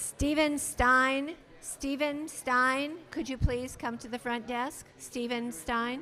Stephen Stein. Stephen Stein, could you please come to the front desk? Stephen Stein.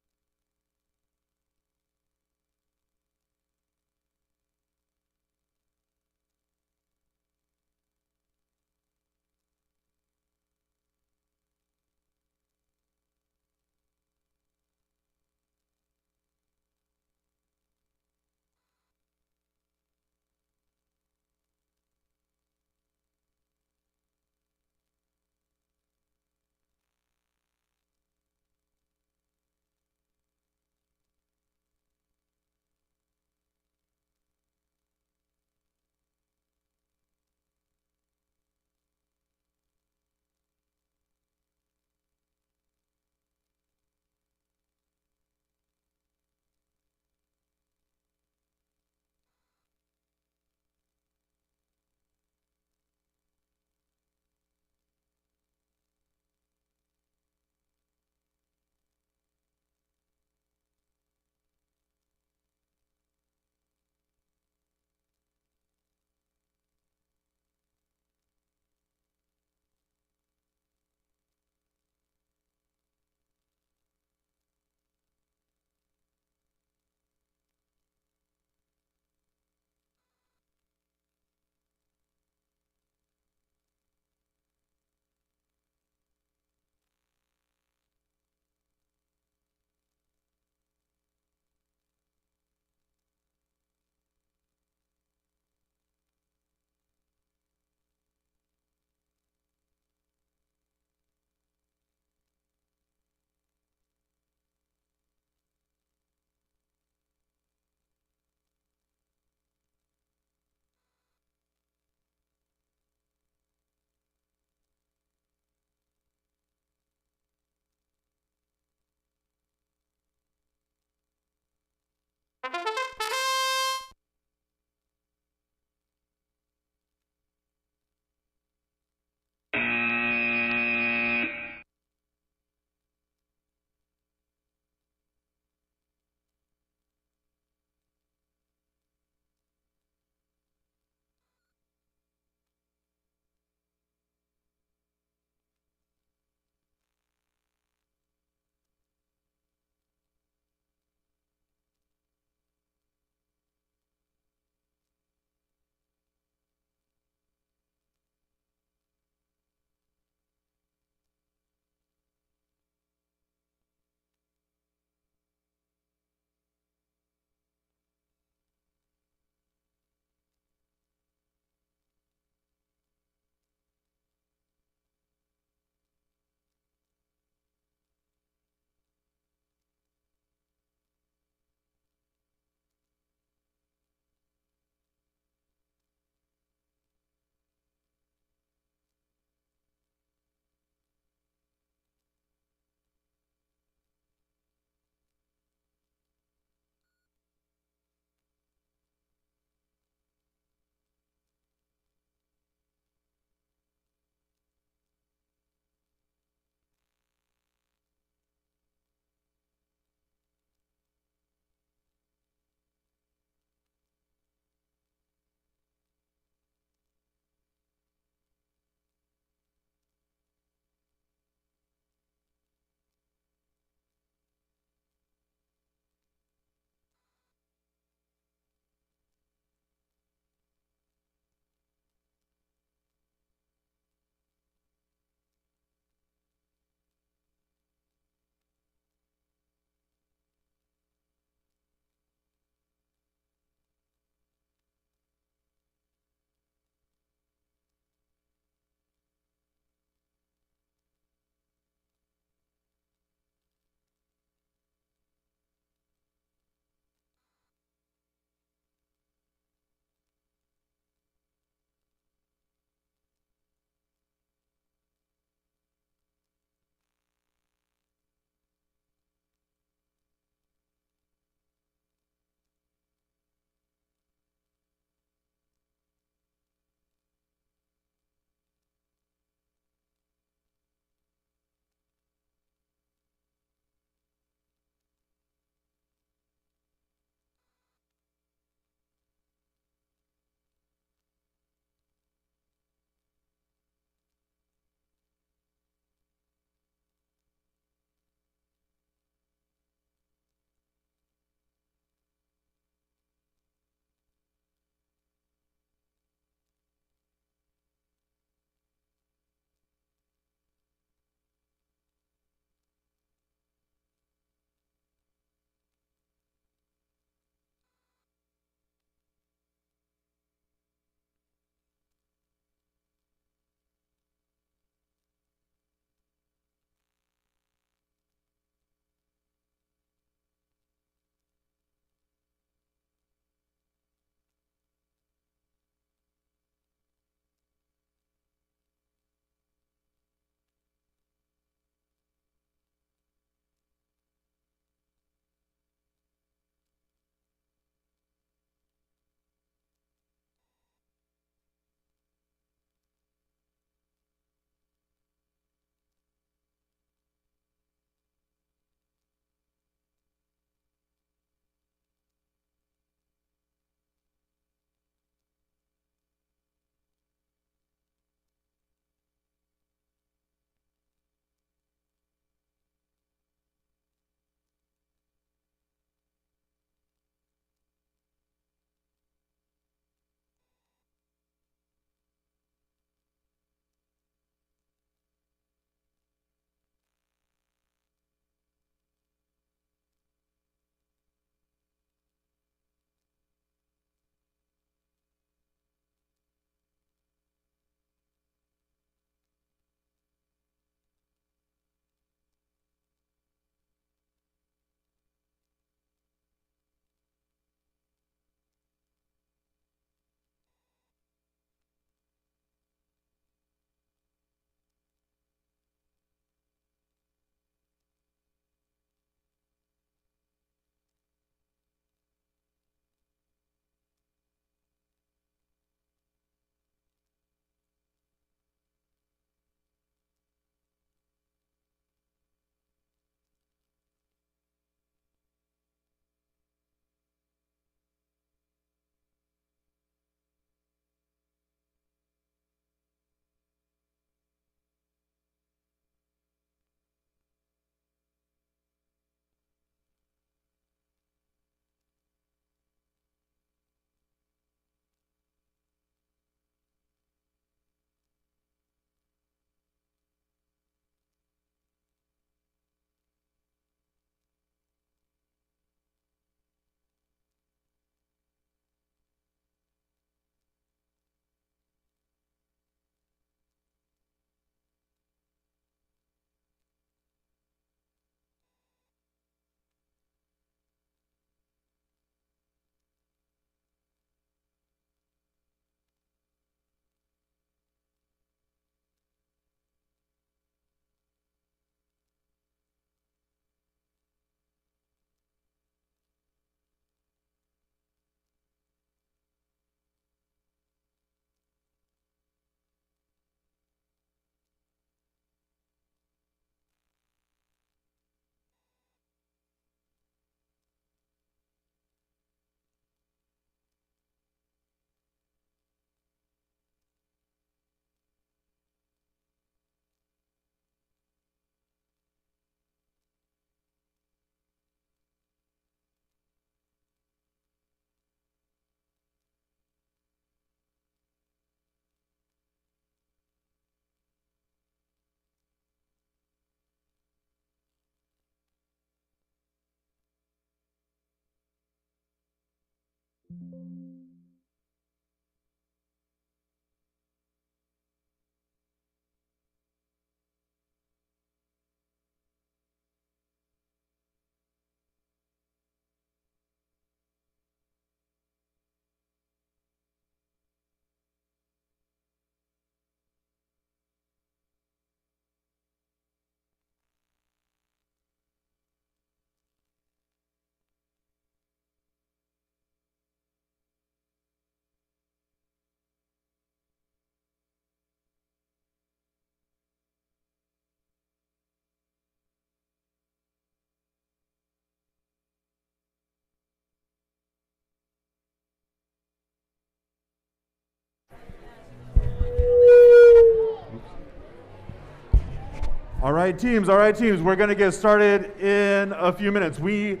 All right, teams. We're going to get started in a few minutes. We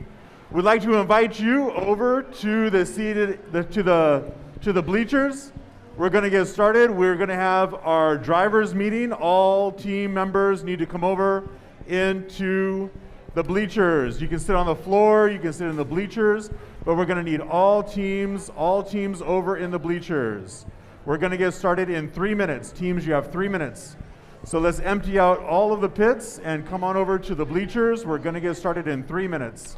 would like to invite you over to the bleachers. We're going to get started. We're going to have our drivers meeting. All team members need to come over into the bleachers. You can sit on the floor, you can sit in the bleachers, but we're going to need all teams over in the bleachers. We're going to get started in 3 minutes. Teams, you have 3 minutes. So let's empty out all of the pits and come on over to the bleachers. We're going to get started in 3 minutes.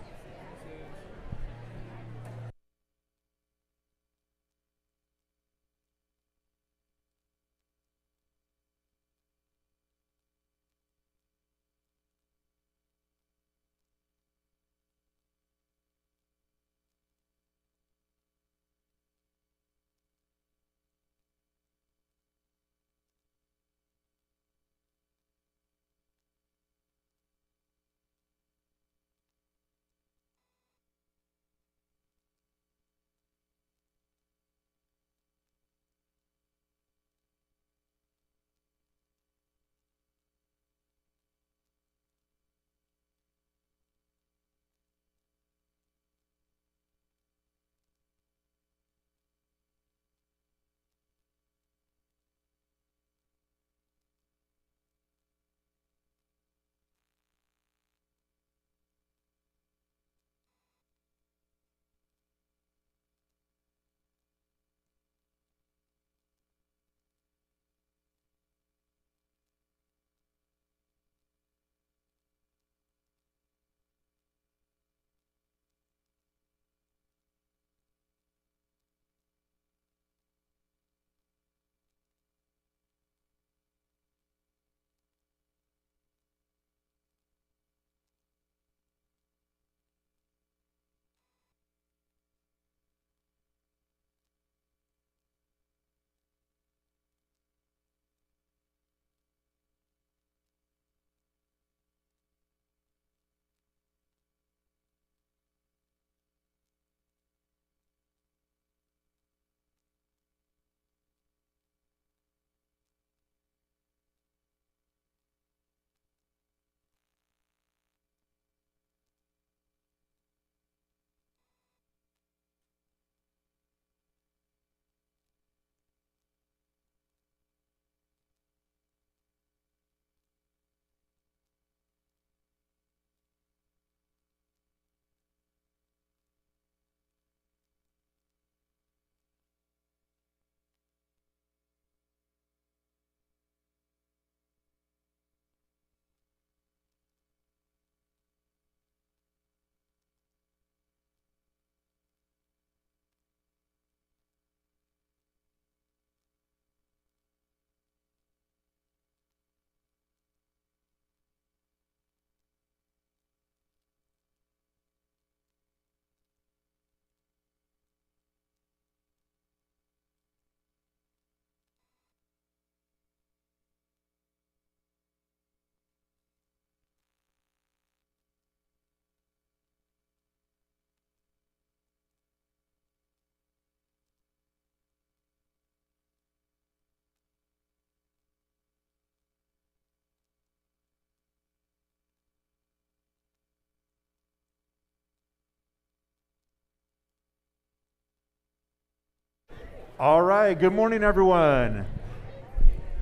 All right, good morning, everyone.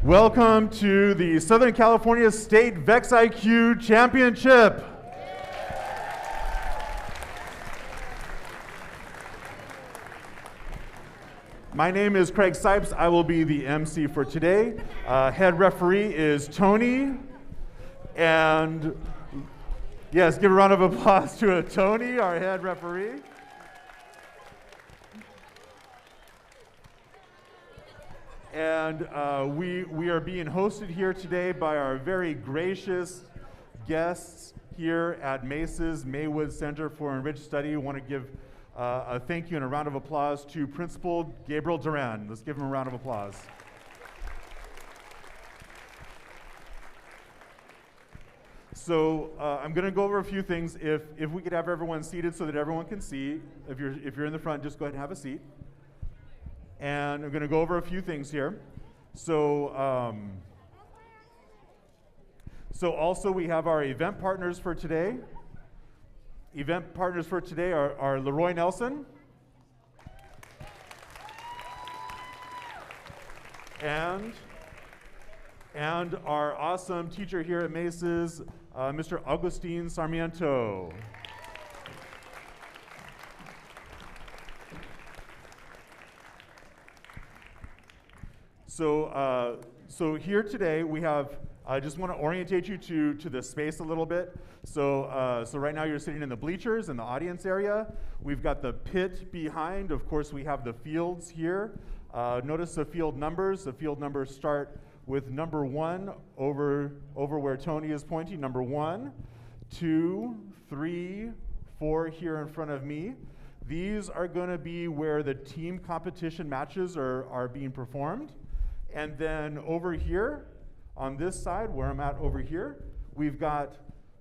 Welcome to the Southern California State VEX IQ Championship. My name is Craig Sipes. I will be the MC for today. Head referee is Tony. And yes, give a round of applause to Tony, our head referee. And we are being hosted here today by our very gracious guests here at MESA's Maywood Center for Enriched Study. We want to give a thank you and a round of applause to Principal Gabriel Duran. Let's give him a round of applause. So I'm going to go over a few things. If we could have everyone seated so that everyone can see. If you're in the front, just go ahead and have a seat. And I'm going to go over a few things here. So also we have our event partners for today. Event partners for today are Leroy Nelson and our awesome teacher here at MESA's, Mr. Agustin Sarmiento. So here today we have, I just want to orientate you to the space a little bit. So right now you're sitting in the bleachers in the audience area. We've got the pit behind. Of course, we have the fields here. Notice the field numbers. The field numbers start with number 1 over where Tony is pointing. Number 1, 2, 3, 4 here in front of me. These are going to be where the team competition matches are being performed. And then over here, on this side, where I'm at over here, we've got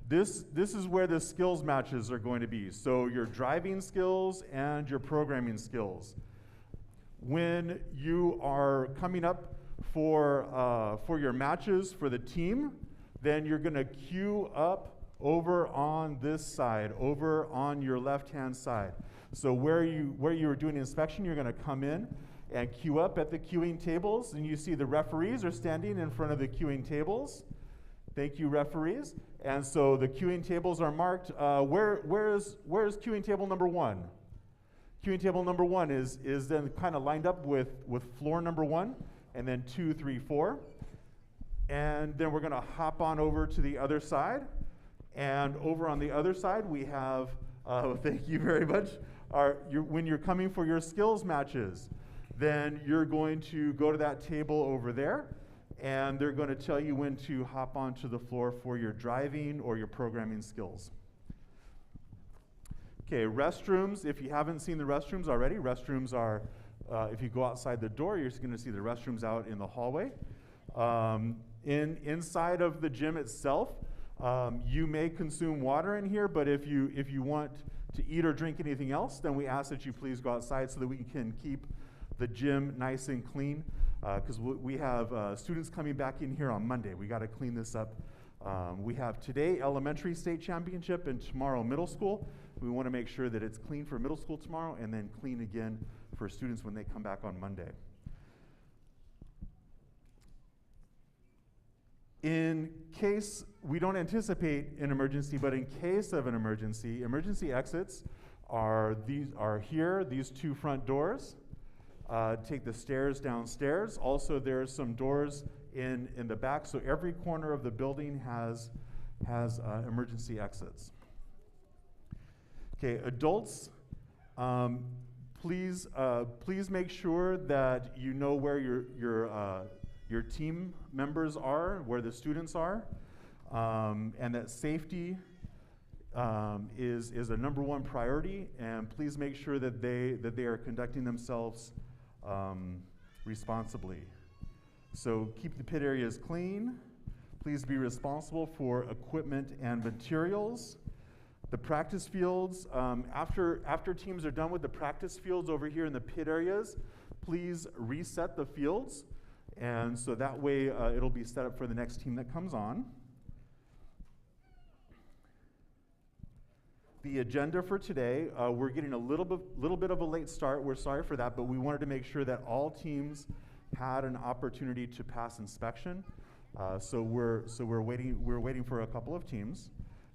this is where the skills matches are going to be. So your driving skills and your programming skills. When you are coming up for your matches for the team, then you're going to queue up over on this side, over on your left-hand side. So where you were doing inspection, you're going to come in and queue up at the queuing tables, and you see the referees are standing in front of the queuing tables. Thank you, referees. And so the queuing tables are marked. Where's queuing table number 1? Queuing table number 1 is then kind of lined up with floor number 1, and then 2, 3, 4. And then we're going to hop on over to the other side. And over on the other side, we have, thank you very much, when you're coming for your skills matches, then you're going to go to that table over there, and they're going to tell you when to hop onto the floor for your driving or your programming skills. Okay, restrooms. If you haven't seen the restrooms already, restrooms are, if you go outside the door, you're going to see the restrooms out in the hallway. Inside of the gym itself, you may consume water in here, but if you want to eat or drink anything else, then we ask that you please go outside so that we can keep the gym nice and clean, because we have students coming back in here on Monday. We got to clean this up. We have today elementary state championship and tomorrow middle school. We want to make sure that it's clean for middle school tomorrow and then clean again for students when they come back on Monday. In case we don't anticipate an emergency, but in case of an emergency, emergency exits are here, these 2 front doors. Take the stairs downstairs. Also, there's some doors in the back, so every corner of the building has emergency exits. Okay, adults, please make sure that you know where your team members are, where the students are, and that safety is a number 1 priority. And please make sure that they are conducting themselves responsibly. So keep the pit areas clean. Please be responsible for equipment and materials. The practice fields, after teams are done with the practice fields over here in the pit areas, please reset the fields. And so that way it'll be set up for the next team that comes on. The agenda for today, we're getting a little bit of a late start. We're sorry for that, but we wanted to make sure that all teams had an opportunity to pass inspection. So we're waiting for a couple of teams.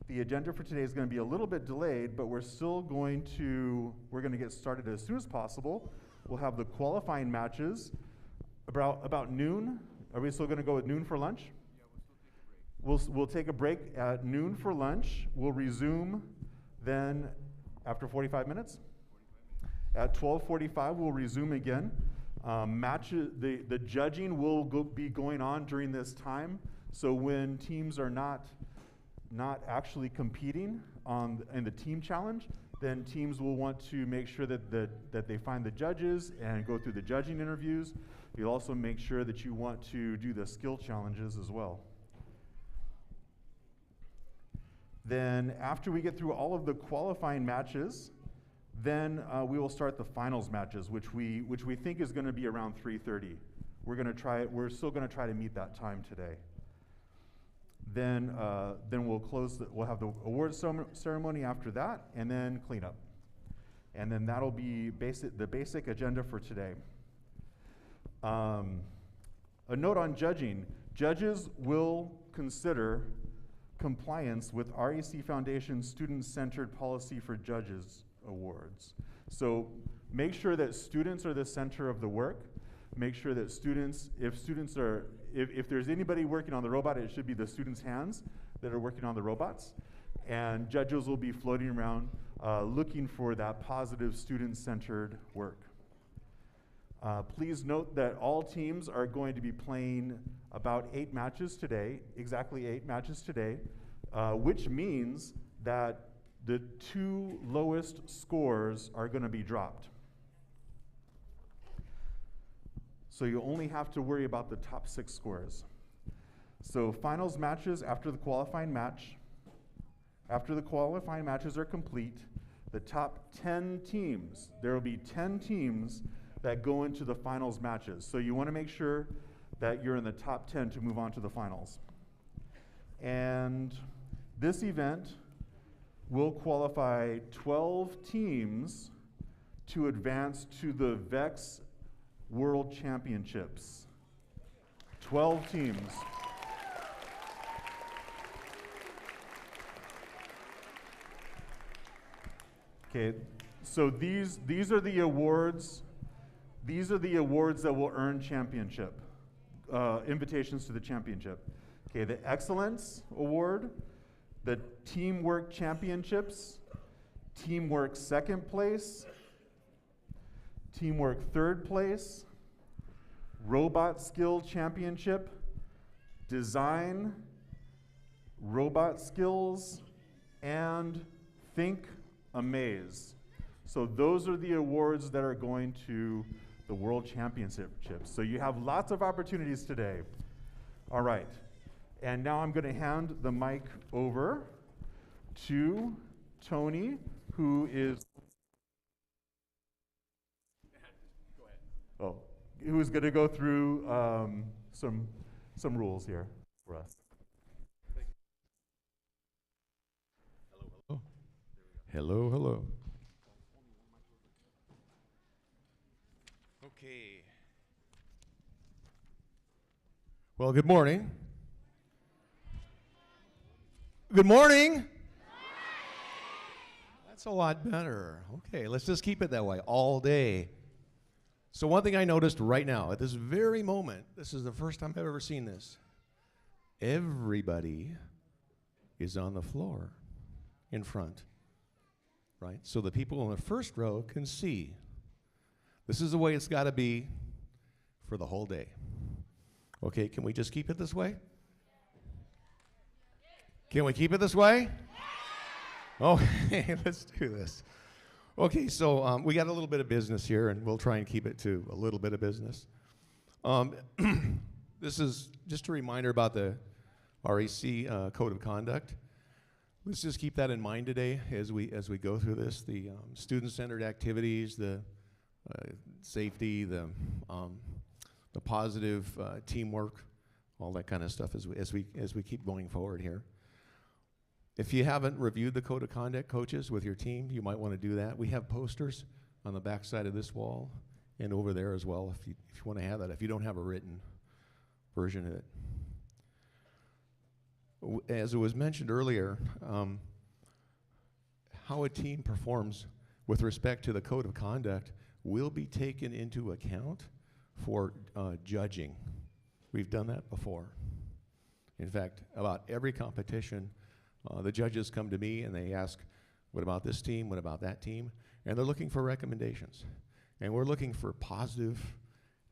The agenda for today is going to be a little bit delayed, but we're going to get started as soon as possible we'll have the qualifying matches about noon. Are we still going to go at noon for lunch? Yeah, we'll still take a break. We'll take a break at noon for lunch. We'll resume then after 45 minutes. 45 minutes. At 12:45, we'll resume again. The judging will be going on during this time. So when teams are not actually competing in the team challenge, then teams will want to make sure that they find the judges and go through the judging interviews. You'll also make sure that you want to do the skill challenges as well. Then after we get through all of the qualifying matches, then we will start the finals matches, which we think is going to be around 3:30. We're still going to try to meet that time today. Then we'll have the awards ceremony after that, and then cleanup. And then that'll be the basic agenda for today. A note on judging. Judges will consider compliance with REC Foundation Student-Centered Policy for Judges Awards. So make sure that students are the center of the work. Make sure that if there's anybody working on the robot, it should be the students' hands that are working on the robots. And judges will be floating around looking for that positive student-centered work. Please note that all teams are going to be playing about 8 matches today, exactly 8 matches today, which means that the 2 lowest scores are going to be dropped. So you only have to worry about the top 6 scores. So finals matches after the qualifying match. After the qualifying matches are complete, the top 10 teams, there will be 10 teams that go into the finals matches. So you want to make sure that you're in the top 10 to move on to the finals. And this event will qualify 12 teams to advance to the VEX World Championships. 12 teams. Okay, so these are the awards. These are the awards that will earn championship, invitations to the championship. Okay, the Excellence Award, the Teamwork Championships, Teamwork Second Place, Teamwork Third Place, Robot Skill Championship, Design, Robot Skills, and Think Amaze. So those are the awards that are going to the World Championships. So you have lots of opportunities today. All right. And now I'm going to hand the mic over to Tony, who is who's going to go through some rules here for us. Hello, hello. Hello, hello. Okay. Well, good morning. Good morning. That's a lot better. Okay, let's just keep it that way all day. So one thing I noticed right now, at this very moment, this is the first time I've ever seen this. Everybody is on the floor in front, right? So the people in the first row can see. This is the way it's got to be for the whole day. Okay, can we just keep it this way? Can we keep it this way? Okay, let's do this. Okay, so we got a little bit of business here, and we'll try and keep it to a little bit of business. This is just a reminder about the REC Code of Conduct. Let's just keep that in mind today as we go through this. The student-centered activities, the safety, the positive teamwork, all that kind of stuff as we keep going forward here. If you haven't reviewed the Code of Conduct, coaches, with your team, you might want to do that. We have posters on the back side of this wall and over there as well if you want to have that, if you don't have a written version of it. As it was mentioned earlier, how a team performs with respect to the Code of Conduct will be taken into account for judging. We've done that before. In fact, about every competition, the judges come to me and they ask, what about this team? What about that team? And they're looking for recommendations. And we're looking for positive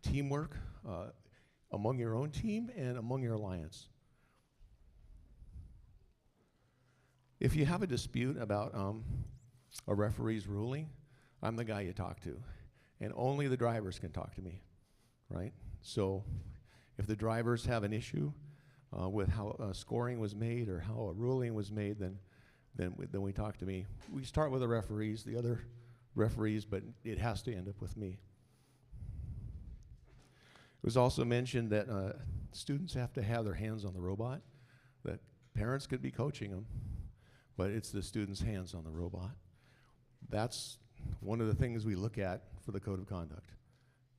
teamwork among your own team and among your alliance. If you have a dispute about a referee's ruling, I'm the guy you talk to. And only the drivers can talk to me, right? So if the drivers have an issue with how scoring was made or how a ruling was made, then we talk to me. We start with the referees, the other referees, but it has to end up with me. It was also mentioned that students have to have their hands on the robot, that parents could be coaching them, but it's the student's hands on the robot. That's one of the things we look at for the code of conduct,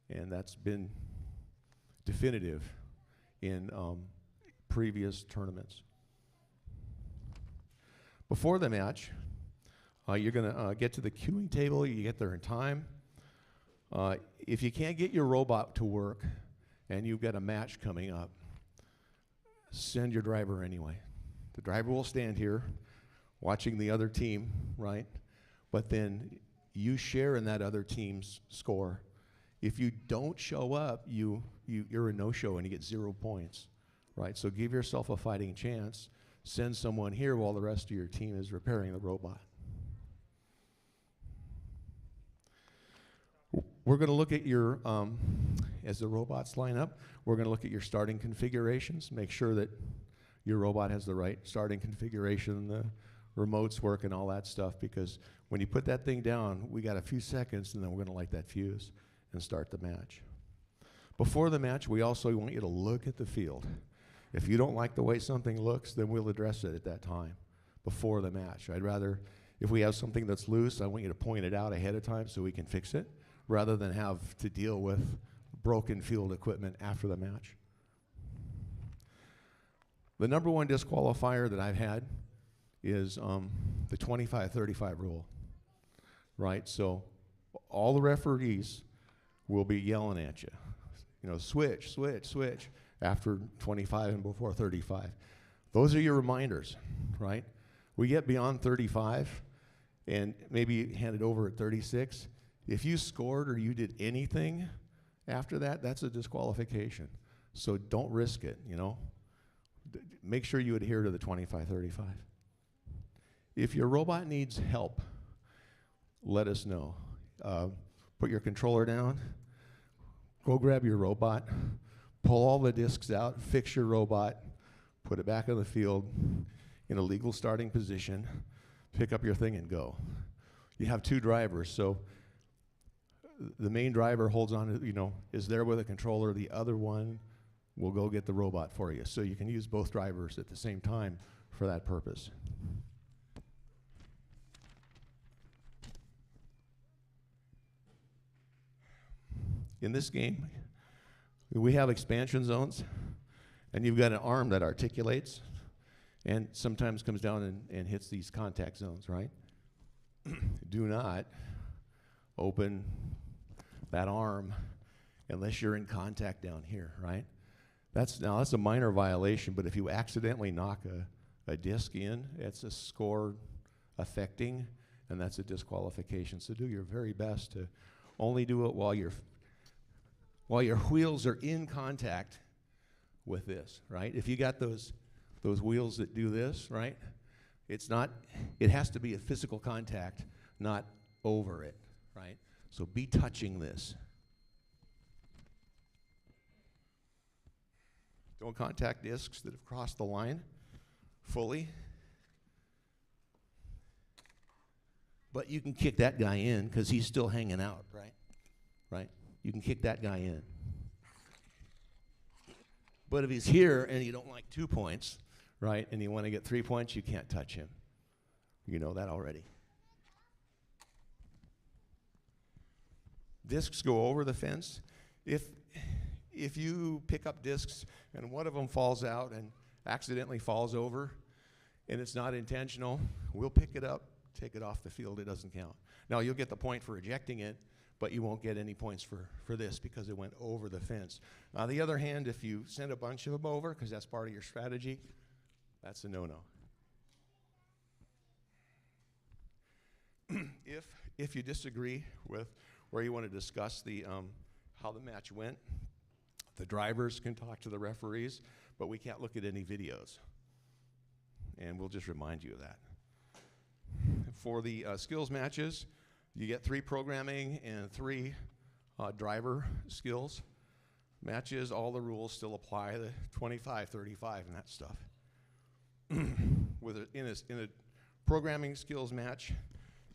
and that's been definitive in previous tournaments. Before the match, you're going to get to the queuing table. You get there in time. If you can't get your robot to work and you've got a match coming up, send your driver anyway. The driver will stand here watching the other team, right? But then you share in that other team's score. If you don't show up, you're a no-show and you get 0 points, right? So give yourself a fighting chance. Send someone here while the rest of your team is repairing the robot. We're going to look at your, as the robots line up, we're going to look at your starting configurations, make sure that your robot has the right starting configuration, the remotes work and all that stuff, because when you put that thing down, we got a few seconds and then we're going to light that fuse and start the match. Before the match, we also want you to look at the field. If you don't like the way something looks, then we'll address it at that time, before the match. I'd rather, if we have something that's loose, I want you to point it out ahead of time so we can fix it, rather than have to deal with broken field equipment after the match. The number one disqualifier that I've had is the 25-35 rule, right? So all the referees will be yelling at you. You know, switch, switch, switch after 25 and before 35. Those are your reminders, right? We get beyond 35 and maybe hand it over at 36. If you scored or you did anything after that, that's a disqualification. So don't risk it, you know. Make sure you adhere to the 25-35. If your robot needs help, let us know. Put your controller down, go grab your robot, pull all the discs out, fix your robot, put it back on the field in a legal starting position, pick up your thing and go. You have two drivers, so the main driver holds on, you know, is there with a controller. The other one will go get the robot for you. So you can use both drivers at the same time for that purpose. In this game, we have expansion zones, and you've got an arm that articulates and sometimes comes down and hits these contact zones, right? Do not open that arm unless you're in contact down here, right? That's a minor violation, but if you accidentally knock a disc in, it's a score affecting, and that's a disqualification. So do your very best to only do it while your wheels are in contact with this, right? If you got those wheels that do this, right? It has to be a physical contact, not over it, right? So be touching this. Don't contact discs that have crossed the line fully. But you can kick that guy in because he's still hanging out, right? Right? You can kick that guy in. But if he's here and you don't like 2 points, right, and you want to get 3 points, you can't touch him. You know that already. Discs go over the fence. If you pick up discs and one of them falls out and accidentally falls over and it's not intentional, we'll pick it up, take it off the field. It doesn't count. Now, you'll get the point for ejecting it, but you won't get any points for this because it went over the fence. On the other hand, if you send a bunch of them over, because that's part of your strategy, that's a no-no. If you disagree with where you want to discuss the how the match went, the drivers can talk to the referees, but we can't look at any videos. And we'll just remind you of that. For the skills matches, you get 3 programming and 3 driver skills matches. All the rules still apply, the 25, 35, and that stuff. In a programming skills match,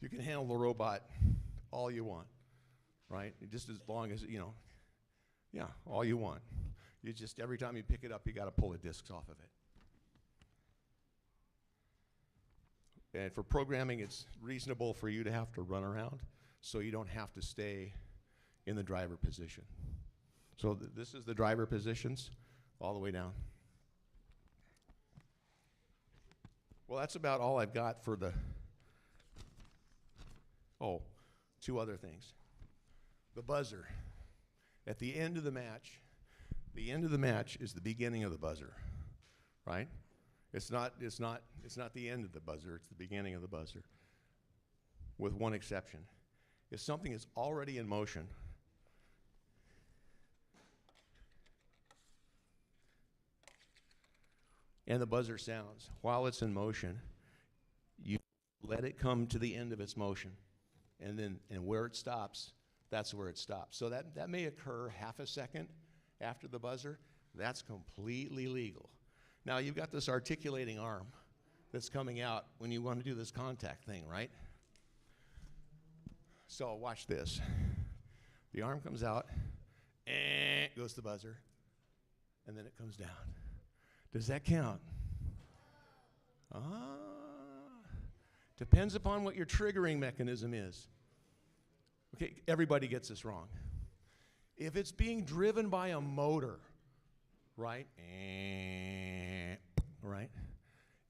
you can handle the robot all you want, right? Just as long as, yeah, all you want. You just, every time you pick it up, you got to pull the discs off of it. And for programming, it's reasonable for you to have to run around, so you don't have to stay in the driver position. So this is the driver positions all the way down. Well, that's about all I've got for the, 2 other things. The buzzer. At the end of the match is the beginning of the buzzer, right? It's not the end of the buzzer, it's the beginning of the buzzer, with one exception. If something is already in motion, and the buzzer sounds, while it's in motion, you let it come to the end of its motion, and where it stops, that's where it stops. So that may occur half a second after the buzzer. That's completely legal. Now, you've got this articulating arm that's coming out when you want to do this contact thing, right? So watch this. The arm comes out, goes the buzzer, and then it comes down. Does that count? Depends upon what your triggering mechanism is. Okay, everybody gets this wrong. If it's being driven by a motor, right? Right?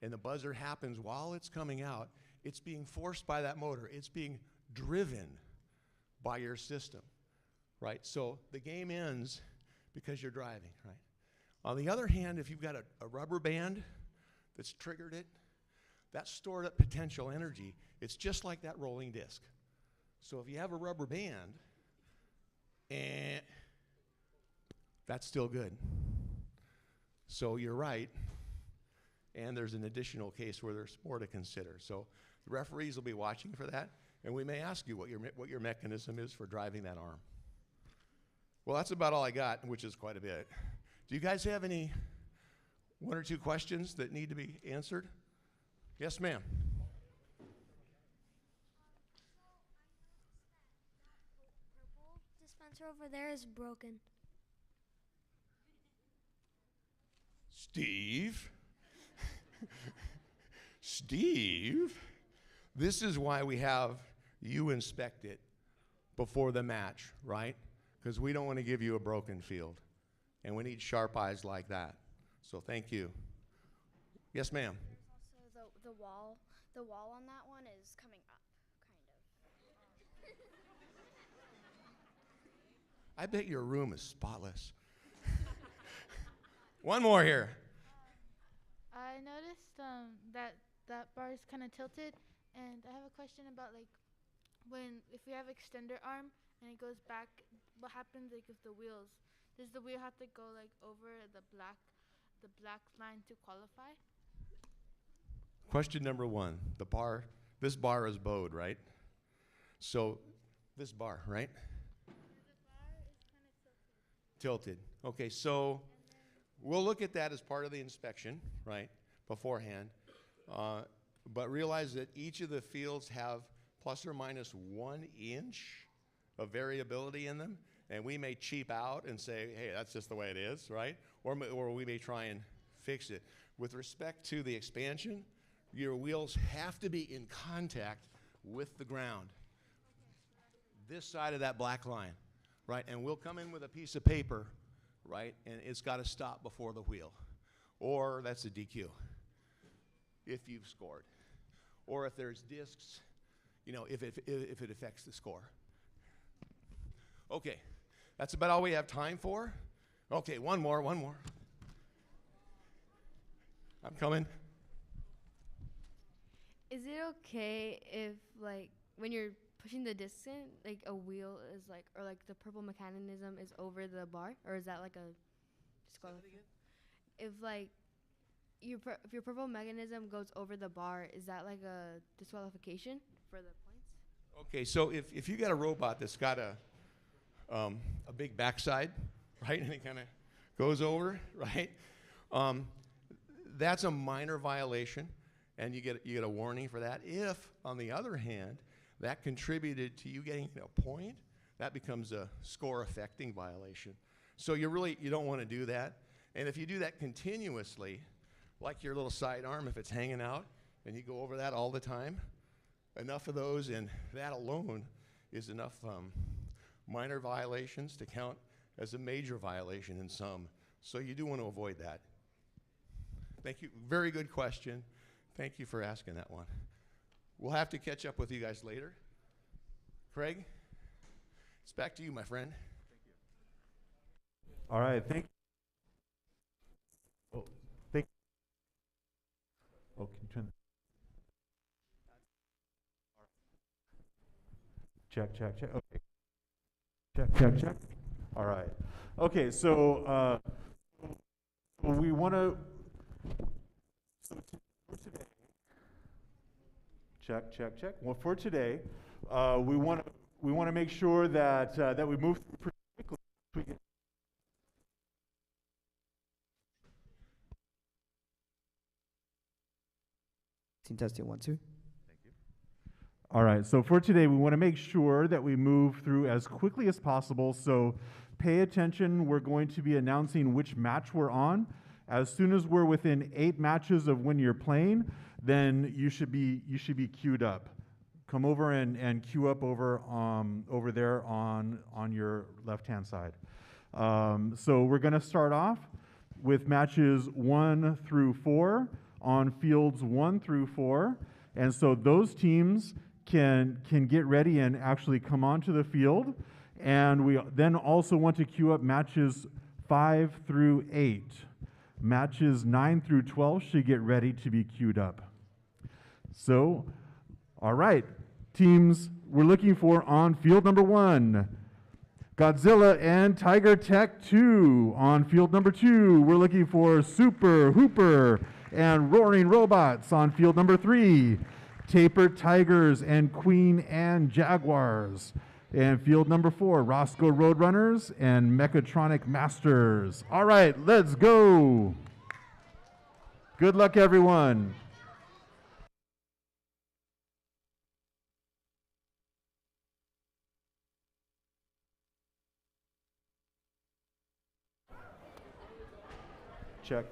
And the buzzer happens while it's coming out, it's being forced by that motor. It's being driven by your system, right? So the game ends because you're driving, right? On the other hand, if you've got a rubber band that's triggered it, that stored up potential energy, it's just like that rolling disc. So if you have a rubber band, that's still good. So you're right, and there's an additional case where there's more to consider. So the referees will be watching for that, and we may ask you what your mechanism is for driving that arm. Well, that's about all I got, which is quite a bit. Do you guys have any 1 or 2 questions that need to be answered? Yes, ma'am. Purple dispenser over there is broken. Steve? Steve? This is why we have you inspect it before the match, right? Because we don't want to give you a broken field. And we need sharp eyes like that. So thank you. Yes, ma'am. There's also the wall. The wall on that one is coming up, kind of. I bet your room is spotless. One more here. I noticed that bar is kind of tilted, and I have a question about if we have extender arm and it goes back, what happens if the wheels? Does the wheel have to go over the black line to qualify? Question number 1. This bar is bowed, right? So this bar, right? The bar is kind of tilted. Tilted. Okay, so we'll look at that as part of the inspection, right, beforehand. But realize that each of the fields have plus or minus 1 inch of variability in them. And we may cheap out and say, hey, that's just the way it is, right? Or we may try and fix it. With respect to the expansion, your wheels have to be in contact with the ground. This side of that black line, right? And we'll come in with a piece of paper, right? And it's got to stop before the wheel. Or that's a DQ, if you've scored. Or if there's discs, if it affects the score. Okay, that's about all we have time for. Okay, one more. I'm coming. Is it okay if, like, when you're pushing the disc in, like, a wheel is, like, or, like, the purple mechanism is over the bar? Or is that, like, a disqualification? If, like, if your purple mechanism goes over the bar, is that, like, a disqualification for the points? Okay, so if you got a robot that's got a big backside, right, and it kind of goes over, right, that's a minor violation, and you get a warning for that. If, on the other hand, that contributed to you getting a point, that becomes a score-affecting violation. So you don't want to do that. And if you do that continuously, like your little sidearm, if it's hanging out, and you go over that all the time, enough of those, and that alone is enough minor violations to count as a major violation in some. So you do want to avoid that. Thank you. Very good question. Thank you for asking that one. We'll have to catch up with you guys later. Craig, it's back to you, my friend. Thank you. All right, thank you. Oh, can you turn? Check. Okay. Check. All right. Okay, so we want to. For today. Check. Well, for today, we want to make sure that that we move pretty quickly. Testing 1 2. All right, so for today, we want to make sure that we move through as quickly as possible. So pay attention. We're going to be announcing which match we're on. As soon as we're within 8 matches of when you're playing, then you should be queued up. Come over and queue up over there on your left-hand side. So we're going to start off with matches 1 through 4 on fields 1 through 4, and so those teams can get ready and actually come onto the field. And we then also want to queue up matches 5 through 8. Matches 9 through 12 should get ready to be queued up. So, all right, teams we're looking for on field number 1. Godzilla and Tiger Tech 2. On field number 2, we're looking for Super Hooper and Roaring Robots. On field number 3, Tapered Tigers and Queen Anne Jaguars. And field number 4, Roscoe Roadrunners and Mechatronic Masters. All right, let's go. Good luck, everyone. Check.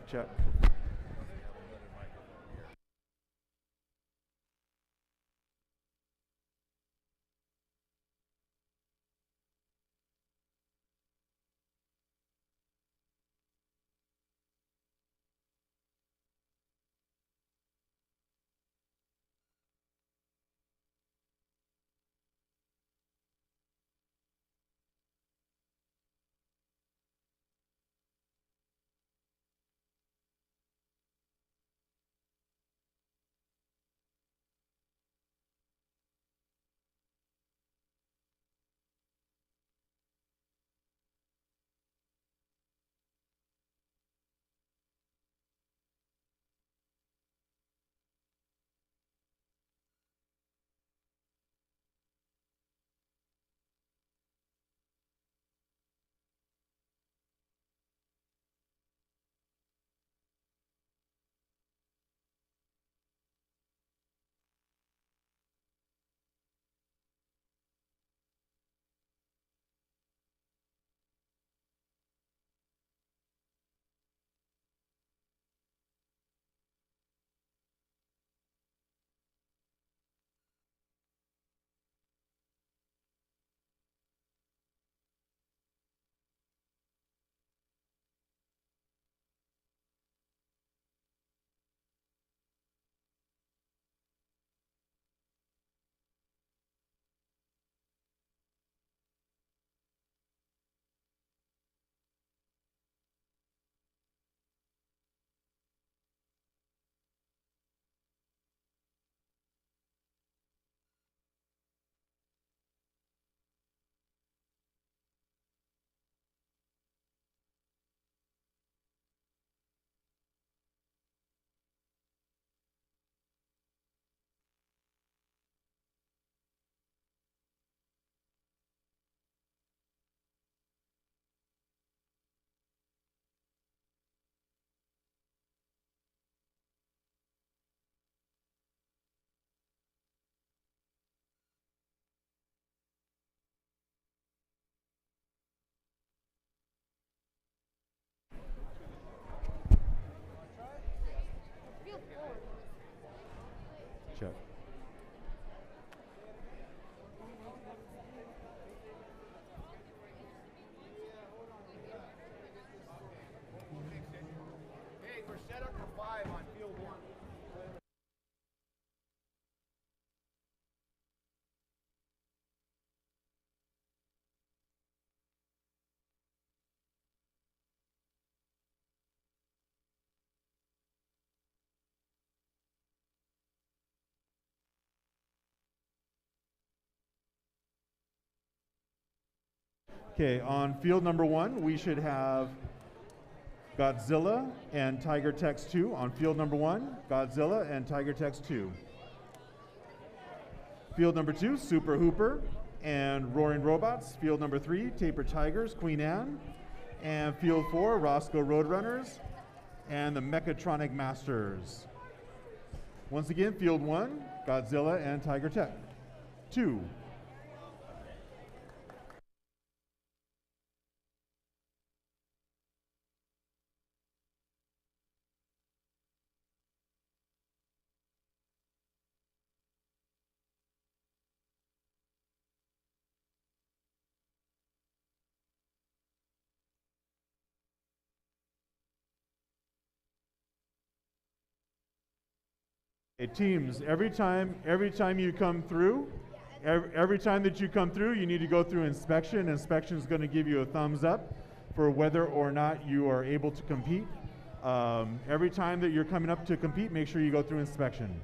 Check. Hey, we're set up for 5 on field 1. Okay, on field number 1, we should have Godzilla and Tiger Tex 2 on field number 1, Godzilla and Tiger Tex 2. Field number 2, Super Hooper and Roaring Robots. Field number 3, Taper Tigers, Queen Anne. And field 4, Roscoe Roadrunners and the Mechatronic Masters. Once again, field 1, Godzilla and Tiger Tex 2. Teams, every time you come through, every time that you come through, you need to go through inspection. Inspection is going to give you a thumbs up for whether or not you are able to compete. Every time that you're coming up to compete, make sure you go through inspection.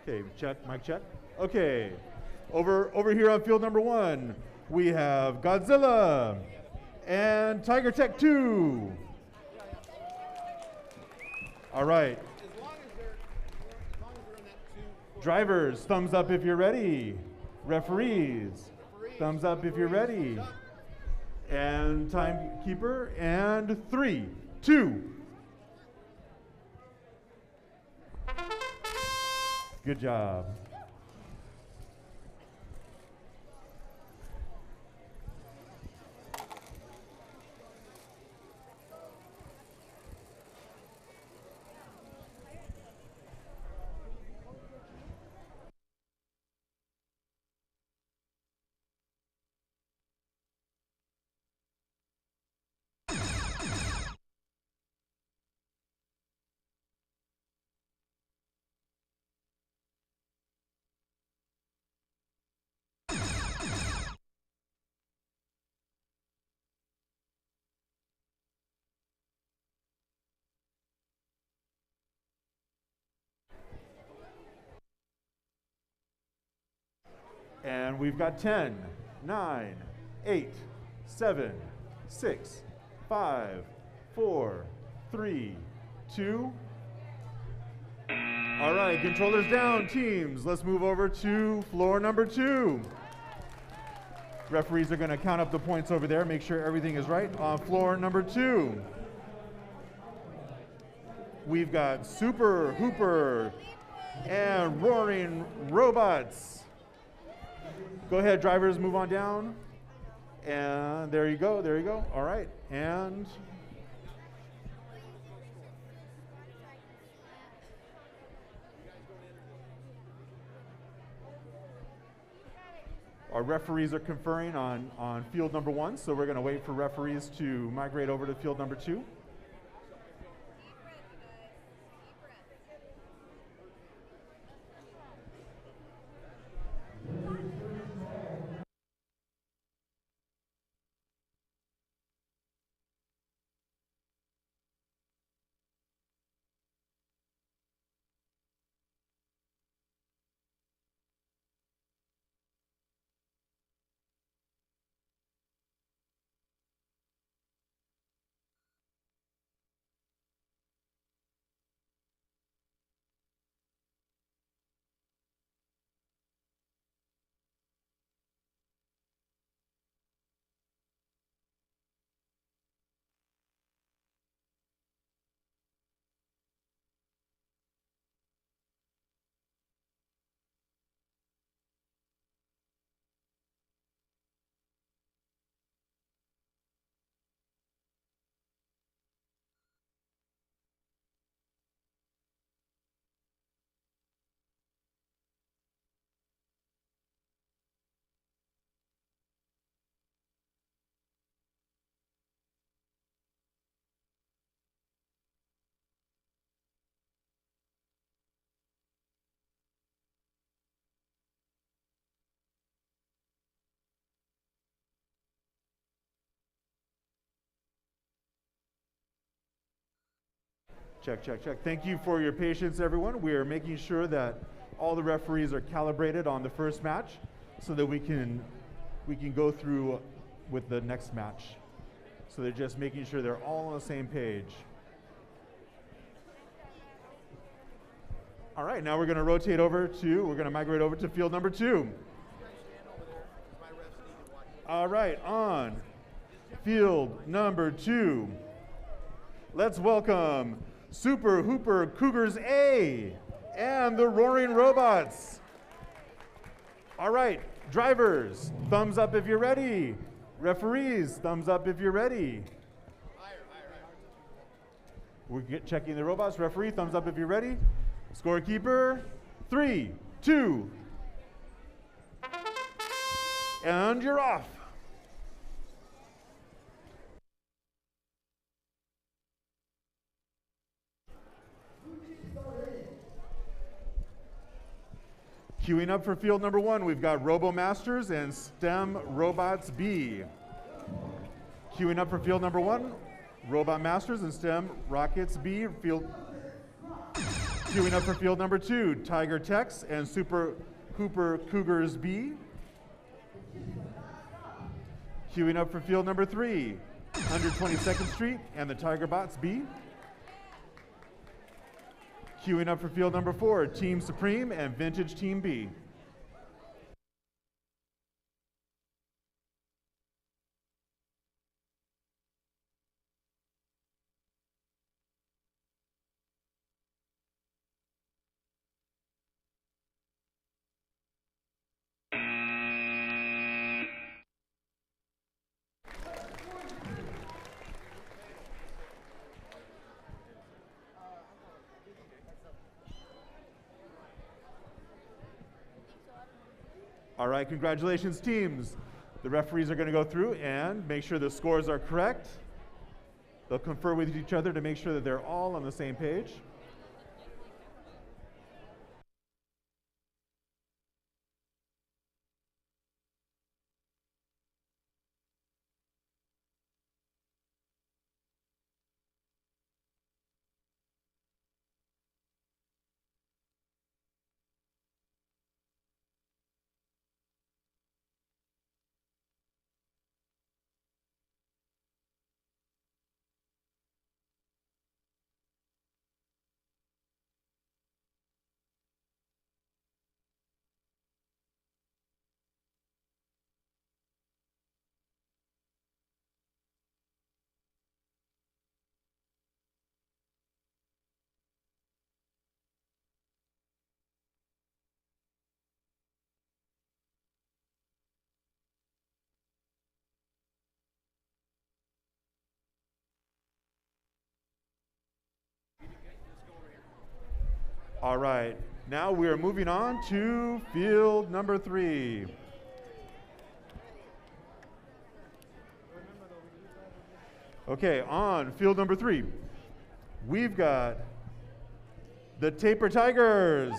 Okay, check, mic check. Okay, over here on field number 1, we have Godzilla and Tiger Tech 2. All right. Drivers, thumbs up if you're ready. Referees, thumbs up if you're ready. And timekeeper, and 3, 2. Good job. And we've got 10, 9, 8, 7, 6, 5, 4, 3, 2. All right, controllers down, teams. Let's move over to floor number 2. Referees are going to count up the points over there, make sure everything is right. On floor number 2, we've got Super Hooper and Roaring Robots. Go ahead, drivers, move on down. And there you go, there you go. All right, and our referees are conferring on field number 1, so we're going to wait for referees to migrate over to field number 2. Check, check, check. Thank you for your patience, everyone. We are making sure that all the referees are calibrated on the first match so that we can go through with the next match. So they're just making sure they're all on the same page. All right, now we're going to migrate over to field number 2. All right, on field number 2, let's welcome Super Hooper Cougars A and the Roaring Robots. All right, drivers, thumbs up if you're ready. Referees, thumbs up if you're ready. We're checking the robots. Referee, thumbs up if you're ready. Scorekeeper, 3, 2, and you're off. Queuing up for field number 1, we've got Robo Masters and STEM Robots B. Queuing up for field number 1, Robot Masters and STEM Rockets B. Queuing up for field number 2, Tiger Techs and Super Hooper Cougars B. Queuing up for field number 3, 122nd Street and the Tiger Bots B. Queuing up for field number 4, Team Supreme and Vintage Team B. All right, congratulations, teams. The referees are going to go through and make sure the scores are correct. They'll confer with each other to make sure that they're all on the same page. All right, now we are moving on to field number 3. Okay, on field number 3, we've got the Taper Tigers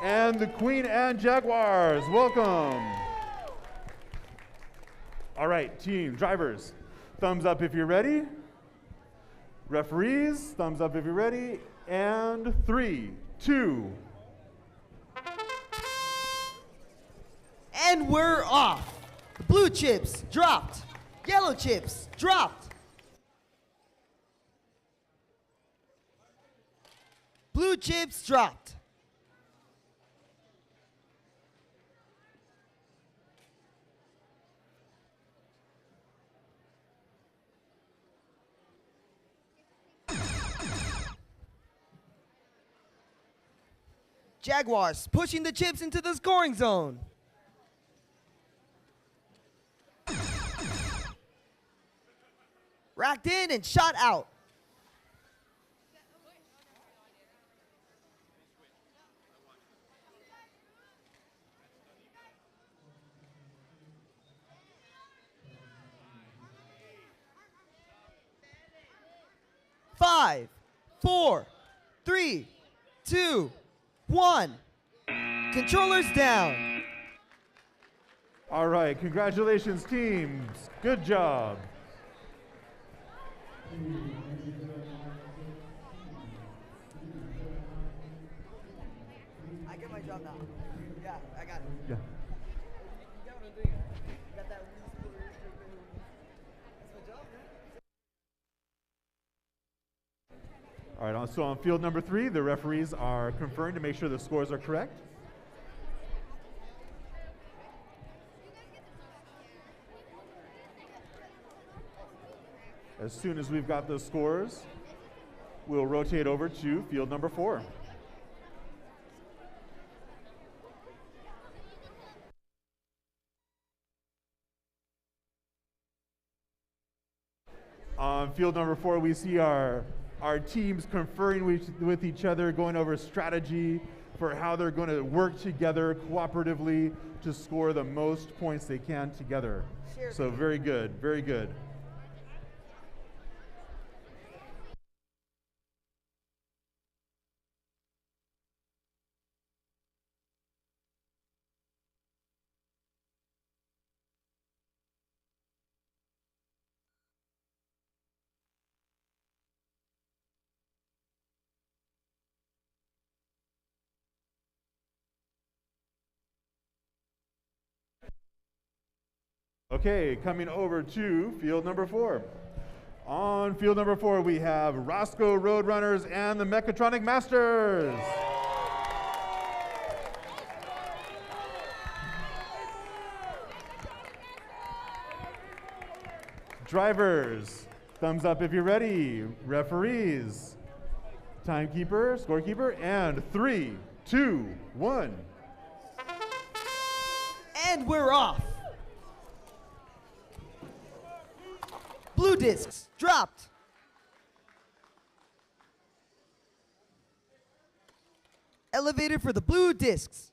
and the Queen Anne Jaguars. Welcome. All right, team drivers, thumbs up if you're ready. Referees, thumbs up if you're ready. And 3, 2. And we're off. The blue chips dropped. Yellow chips dropped. Blue chips dropped. Jaguars pushing the chips into the scoring zone. Racked in and shot out. Five, 4, 3, 2, 1. Controllers down. All right, congratulations, teams. Good job. I get my job now. Yeah, I got it. Yeah. Got that. That's my job, All right, so on field number 3, the referees are conferring to make sure the scores are correct. As soon as we've got those scores, we'll rotate over to field number 4. On field number 4, we see our teams conferring with each other, going over strategy for how they're going to work together cooperatively to score the most points they can together. So very good, very good. Okay, coming over to field number 4. On field number 4, we have Roscoe Roadrunners and the Mechatronic Masters. Drivers, thumbs up if you're ready. Referees, timekeeper, scorekeeper, and 3, 2, 1. And we're off. Blue discs dropped. Elevator for the blue discs.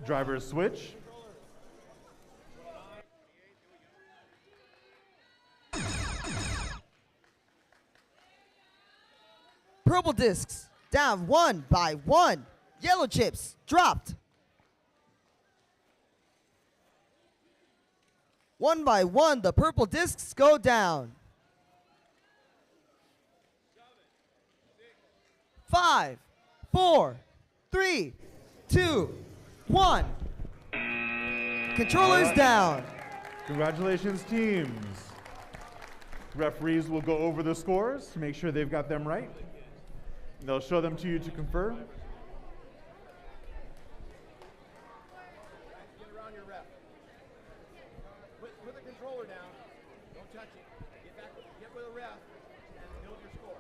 Drivers switch. Purple discs down 1 by 1. Yellow chips dropped. 1 by 1, the purple discs go down. 5, 4, 3, 2, 1. Controllers down. Congratulations, teams. Referees will go over the scores to make sure they've got them right. They'll show them to you to confer. Get around your ref. Put the controller down. Don't touch it. Get back. Get with the ref and build your score.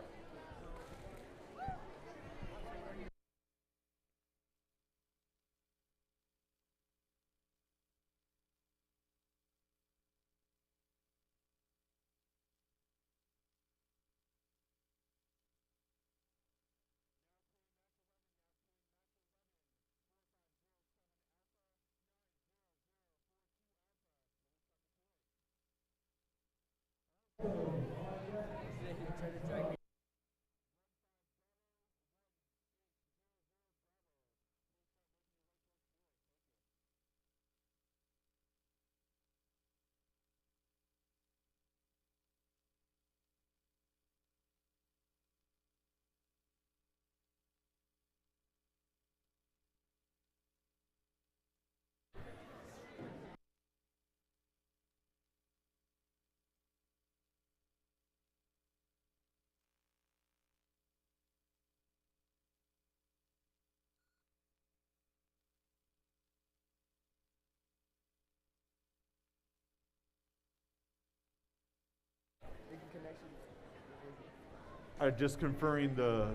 Just confirming the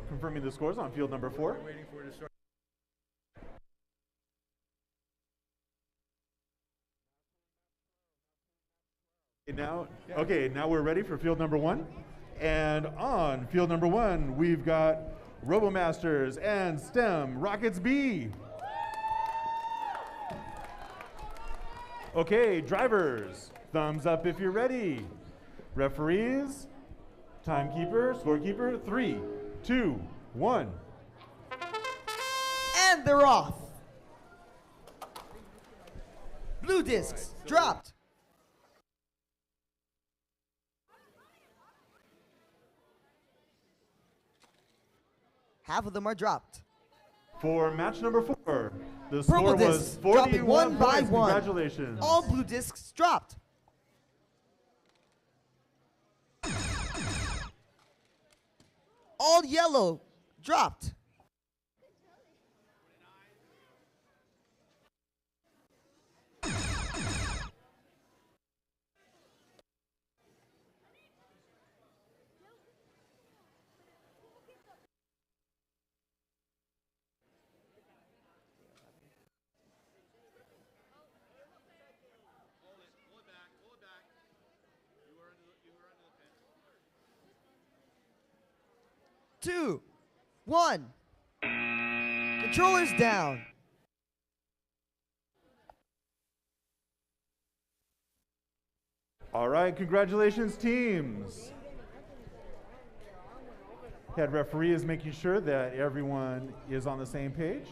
scores on field number 4. We're waiting for it to start. Now we're ready for field number 1. And on field number 1, we've got RoboMasters and STEM Rockets B. Okay, drivers, thumbs up if you're ready. Referees, timekeeper, scorekeeper, 3, 2, 1. And they're off. Blue discs dropped. Half of them are dropped. For match number 4, the Purple score was discs dropping 41 one by points. one. Congratulations. All blue discs dropped. All yellow dropped. Pull it back. You were under the pin. 2, 1. Controllers down. All right, congratulations, teams. Head referee is making sure that everyone is on the same page.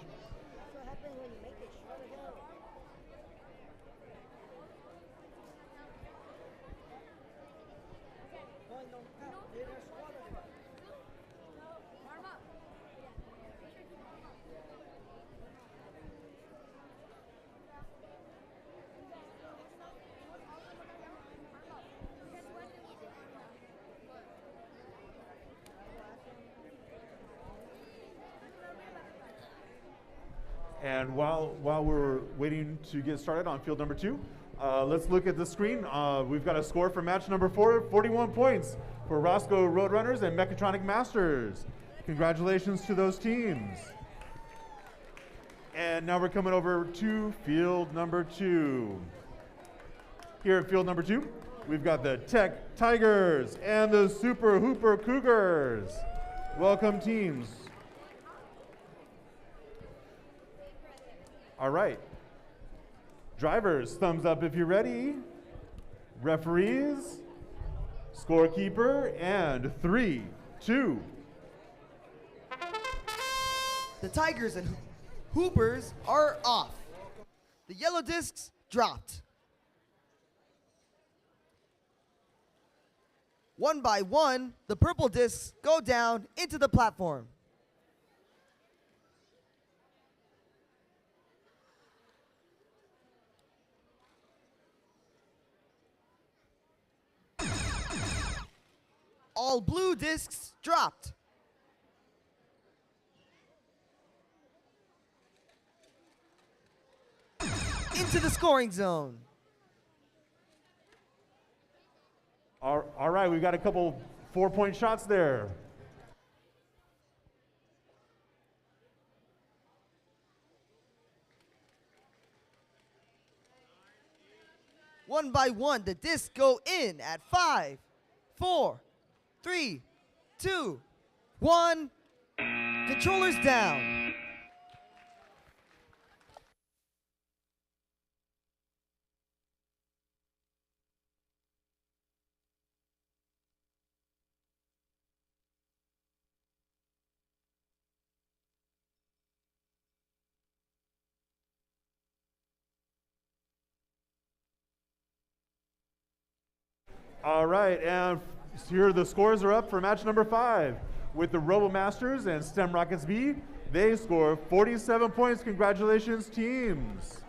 And while we're waiting to get started on field number 2, let's look at the screen. We've got a score for match number 4, 41 points for Roscoe Roadrunners and Mechatronic Masters. Congratulations to those teams. And now we're coming over to field number 2. Here at field number 2, we've got the Tech Tigers and the Super Hooper Cougars. Welcome, teams. All right. Drivers, thumbs up if you're ready. Referees, scorekeeper, and 3, 2. The Tigers and Hoopers are off. The yellow discs dropped. One by one, the purple discs go down into the platform. All blue discs dropped. Into the scoring zone. All right, we've got a couple 4-point shots there. One by one, the discs go in at 5, 4, 3, 2, 1. Controllers down. All right, and here the scores are up for match number 5. With the RoboMasters and STEM Rockets B, they score 47 points. Congratulations, teams.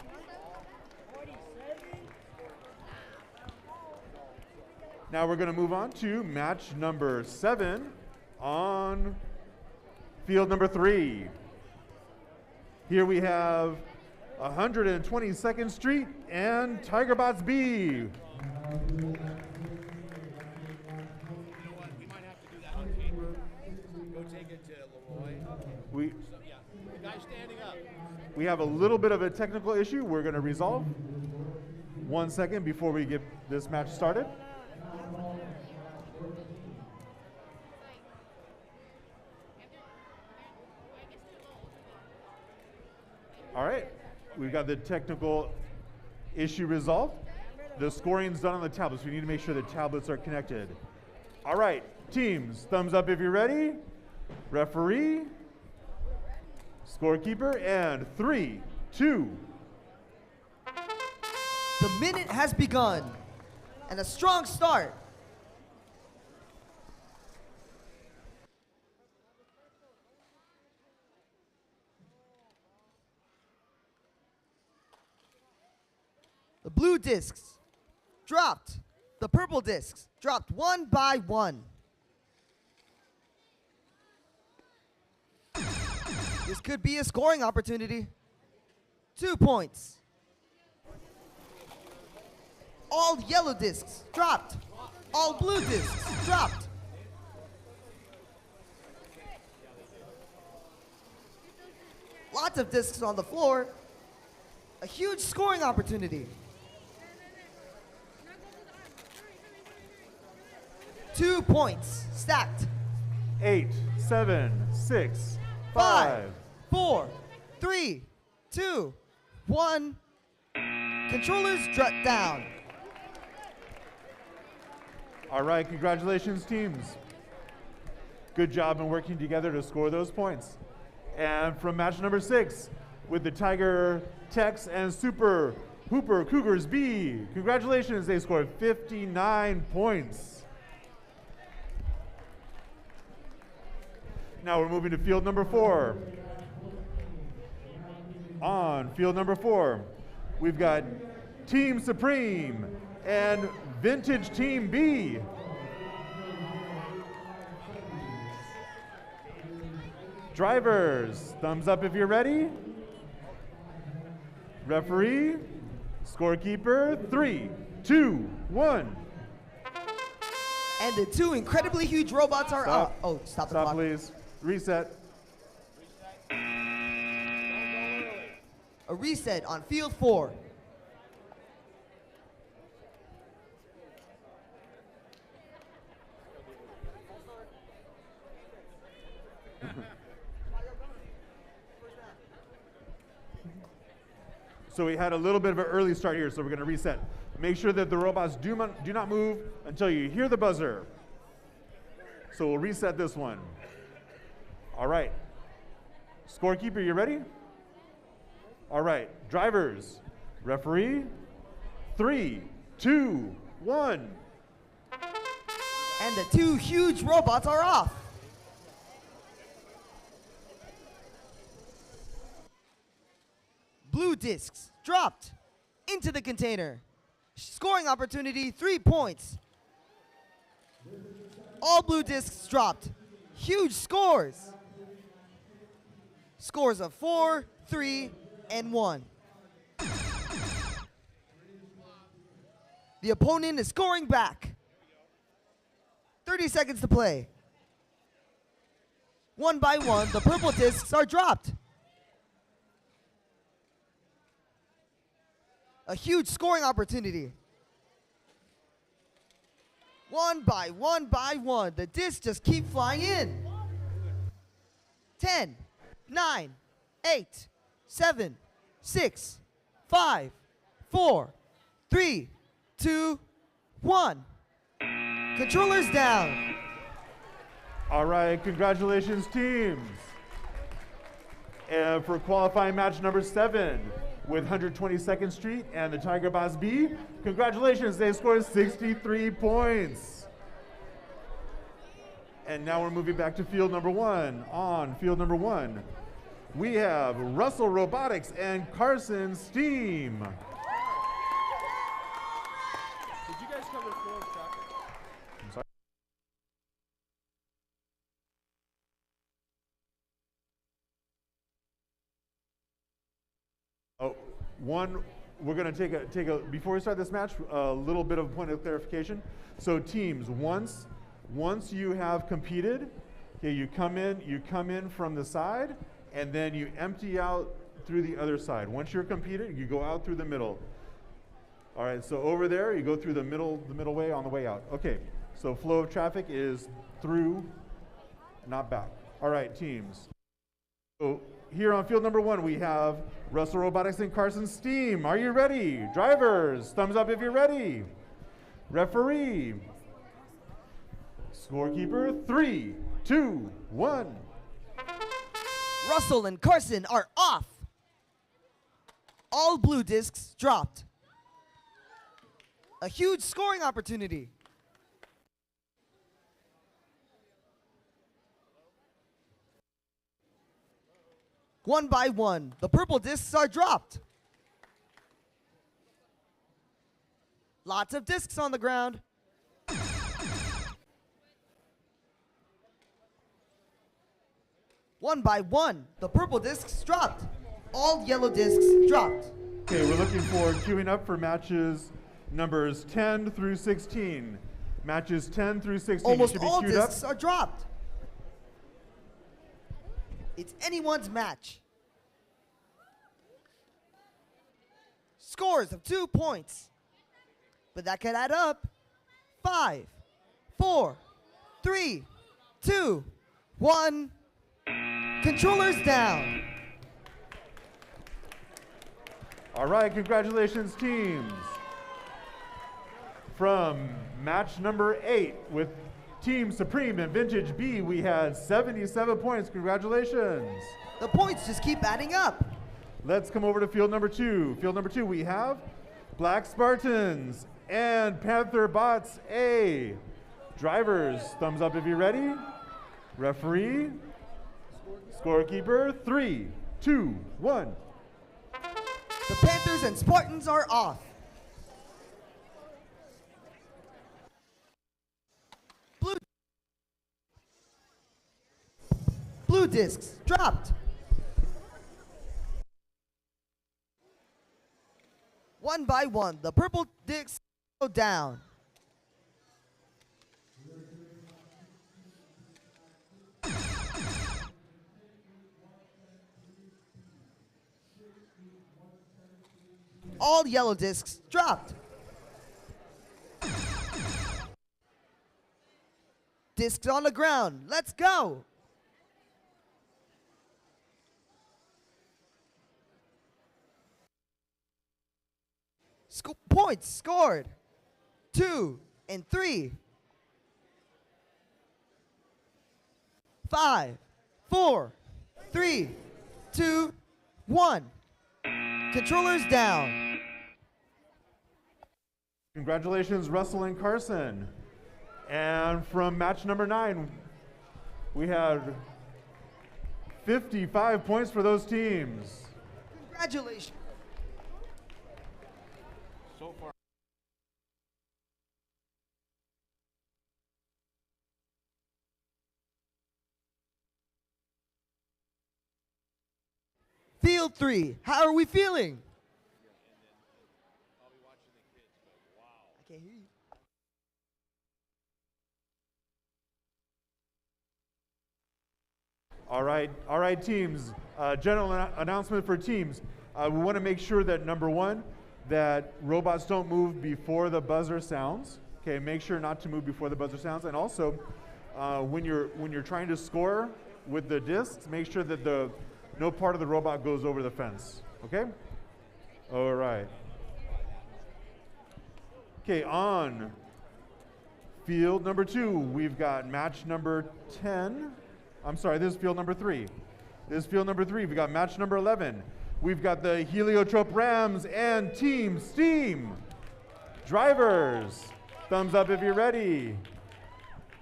Now we're going to move on to match number 7 on field number 3. Here we have 122nd Street and Tigerbots B. You know what? We might have to do that on paper. Go take it to Leroy. Yeah, the guy standing up. We have a little bit of a technical issue we're going to resolve. 1 second before we get this match started. All right, we've got the technical issue resolved. The scoring's done on the tablets. We need to make sure the tablets are connected. All right, teams, thumbs up if you're ready. Referee, scorekeeper, and 3, 2. The minute has begun, and a strong start. The blue discs dropped. The purple discs dropped one by one. This could be a scoring opportunity. 2 points. All yellow discs dropped. All blue discs dropped. Lots of discs on the floor. A huge scoring opportunity. 2 points stacked. 8, 7, 6, 5, 5. 4, 3, 2, 1. Controllers down. All right, congratulations, teams. Good job in working together to score those points. And from match number 6, with the Tiger Techs and Super Hooper Cougars B, congratulations, they scored 59 points. Now we're moving to field number 4. On field number 4, we've got Team Supreme and Vintage Team B. Drivers, thumbs up if you're ready. Referee, scorekeeper, 3, 2, 1. And the 2 incredibly huge robots are up. Oh, stop the Stop, clock. please. Reset. A reset on field 4. So we had a little bit of an early start here, so we're going to reset. Make sure that the robots do not move until you hear the buzzer. So we'll reset this one. All right. Scorekeeper, you ready? All right. Drivers, referee, 3, 2, 1. And the 2 huge robots are off. Blue discs dropped into the container. Scoring opportunity, 3 points. All blue discs dropped. Huge scores. Scores of 4, 3, and 1. The opponent is scoring back. 30 seconds to play. One by one, the purple discs are dropped. A huge scoring opportunity. One by one, the discs just keep flying in. 10, 9, 8, 7, 6, 5, 4, 3, 2, 1. Controllers down. All right, congratulations, teams. And for qualifying match number 7, with 122nd Street and the Tiger Boss B. Congratulations, they scored 63 points. And now we're moving back to field number 1. On field number 1, we have Russell Robotics and Carson Steam. Did you guys cover floor of traffic? I'm sorry. Oh, we're going to take a before we start this match, a little bit of a point of clarification. So teams, once you have competed, okay, you come in from the side, and then you empty out through the other side. Once you're competed, you go out through the middle. All right, so over there, you go through the middle way on the way out. Okay, so flow of traffic is through, not back. All right, teams. So here on field number 1, we have Russell Robotics and Carson Steam. Are you ready? Drivers, thumbs up if you're ready. Referee. Scorekeeper, 3, 2, 1. Russell and Carson are off. All blue discs dropped. A huge scoring opportunity. One by one, the purple discs are dropped. Lots of discs on the ground. One by one, the purple discs dropped. All yellow discs dropped. Okay, we're looking for queuing up for matches numbers 10 through 16. Matches 10 through 16 Almost should be all queued up. discs are dropped. It's anyone's match. Scores of 2 points. But that could add up. 5, 4, 3, 2, 1. Controllers down. All right, congratulations, teams. From match number 8 with Team Supreme and Vintage B, we had 77 points. Congratulations. The points just keep adding up. Let's come over to field number 2. Field number 2, we have Black Spartans and Panther Bots A. Drivers, thumbs up if you're ready. Referee, scorekeeper, 3, 2, 1. The Panthers and Spartans are off. Blue discs dropped. One by one, the purple discs go down. All yellow discs dropped. Discs on the ground. Let's go. Points scored. 2 and 3. 5, 4, 3, 2, 1. Controllers down. Congratulations, Russell and Carson. And from match number 9, we had 55 points for those teams. Congratulations. So far. Field 3, how are we feeling? I can't hear you. All right, teams. General announcement for teams. We want to make sure that number 1, that robots don't move before the buzzer sounds. Okay, make sure not to move before the buzzer sounds. And also, when you're trying to score with the discs, make sure that no part of the robot goes over the fence. Okay? All right. Okay, on field number 2, we've got match number 10. I'm sorry, this is field number 3. This is field number 3. We got match number 11. we've got the Heliotrope Rams and Team Steam. Drivers, thumbs up if you're ready.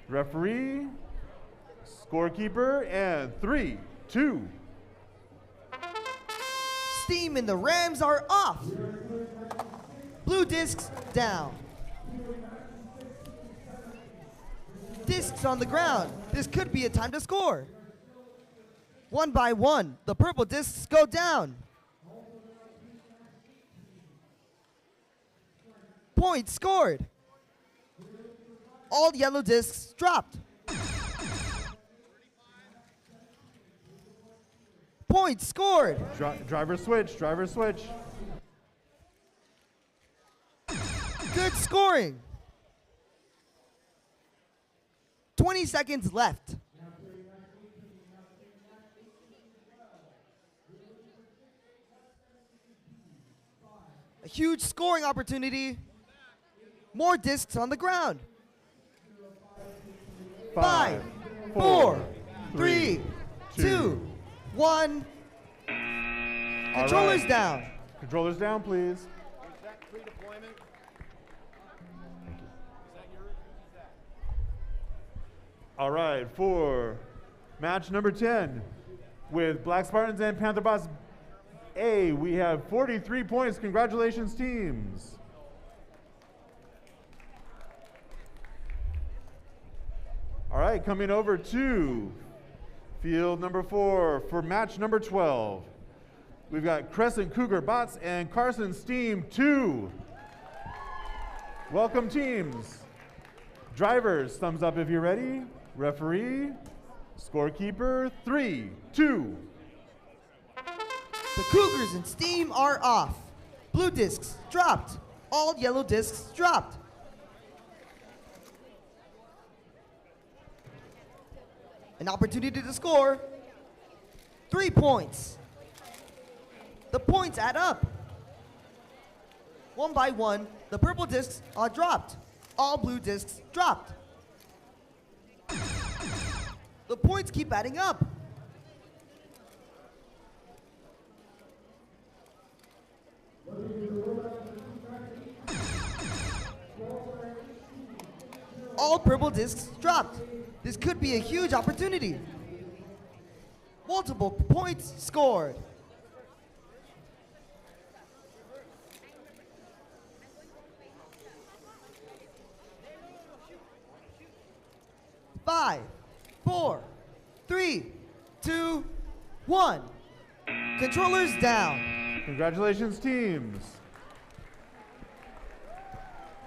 Referee, scorekeeper, and 3, 2. Steam and the Rams are off. Blue discs down. Discs on the ground. This could be a time to score. One by one, the purple discs go down. Points scored. All yellow discs dropped. Points scored. Driver switch, driver switch. Good scoring. 20 seconds left. A huge scoring opportunity. More discs on the ground. 5, 4, 3, 2, 1. Controllers down. Controllers down, please. Is that pre-deployment? Is that yours? Who's that? All right, for match number 10 with Black Spartans and Panther Boss A, we have 43 points. Congratulations, teams. All right, coming over to field number 4 for match number 12. We've got Crescent Cougar Bots and Carson Steam 2. Welcome, teams. Drivers, thumbs up if you're ready. Referee, scorekeeper, 3, 2. The Cougars and Steam are off. Blue discs dropped. All yellow discs dropped. An opportunity to score. 3 points. The points add up. One by one, the purple discs are dropped. All blue discs dropped. The points keep adding up. All purple discs dropped. This could be a huge opportunity. Multiple points scored. Five, 4, 3, 2, 1. Controllers down. Congratulations, teams.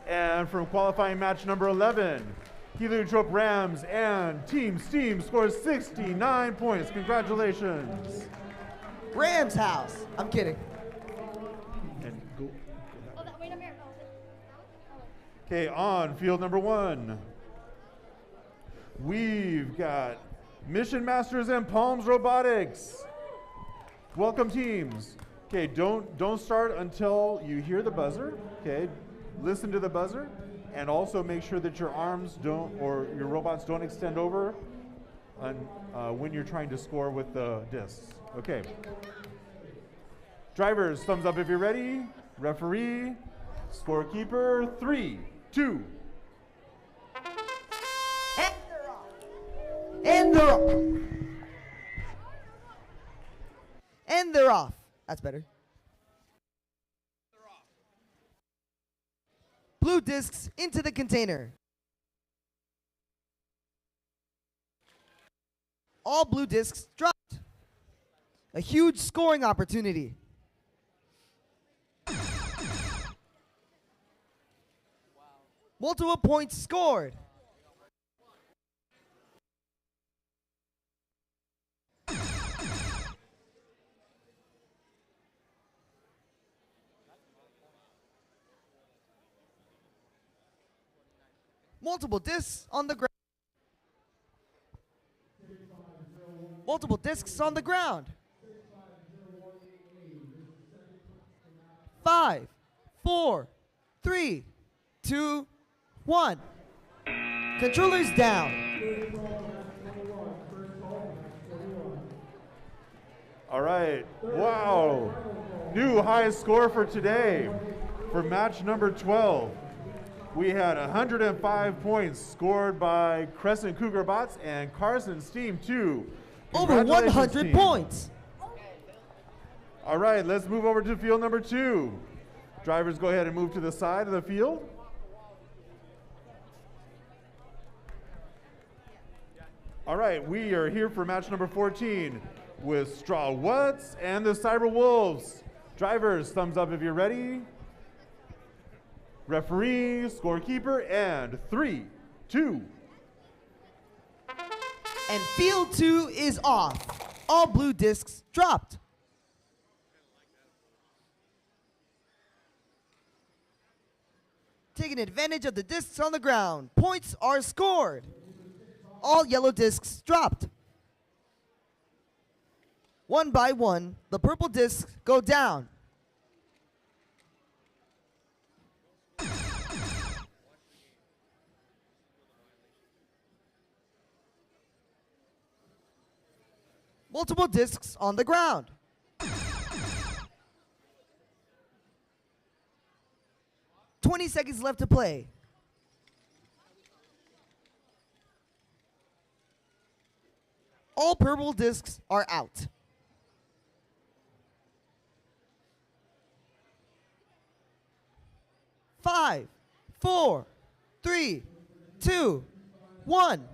And from qualifying match number 11, Heliotrope Rams and Team Steam scores 69 points. Congratulations. Rams house. I'm kidding. And go. Okay, on field number 1. We've got Mission Masters and Palms Robotics. Welcome, teams. Okay, don't start until you hear the buzzer. Okay, listen to the buzzer, and also make sure that your arms don't, or your robots don't extend over when you're trying to score with the discs. Okay. Drivers, thumbs up if you're ready. Referee, scorekeeper, 3, 2. And they're off. And they're off. That's better. Blue discs into the container. All blue discs dropped. A huge scoring opportunity. Multiple points scored. Multiple discs on the ground. Multiple discs on the ground. 5, 4, 3, 2, 1. Controllers down. All right. Wow. New highest score for today. For match number 12, we had 105 points scored by Crescent Cougar Bots and Carson's Team 2. Over Congratulations, 100 team. points. All right, let's move over to field number 2. Drivers, go ahead and move to the side of the field. All right, we are here for match number 14 with Straw What's and the Cyber Wolves. Drivers, thumbs up if you're ready. Referee, scorekeeper, and 3, 2. And field 2 is off. All blue discs dropped. Taking advantage of the discs on the ground, points are scored. All yellow discs dropped. One by one, the purple discs go down. Multiple discs on the ground. "20 seconds left to play. All purple discs are out. Five, 4, 3, 2, 1.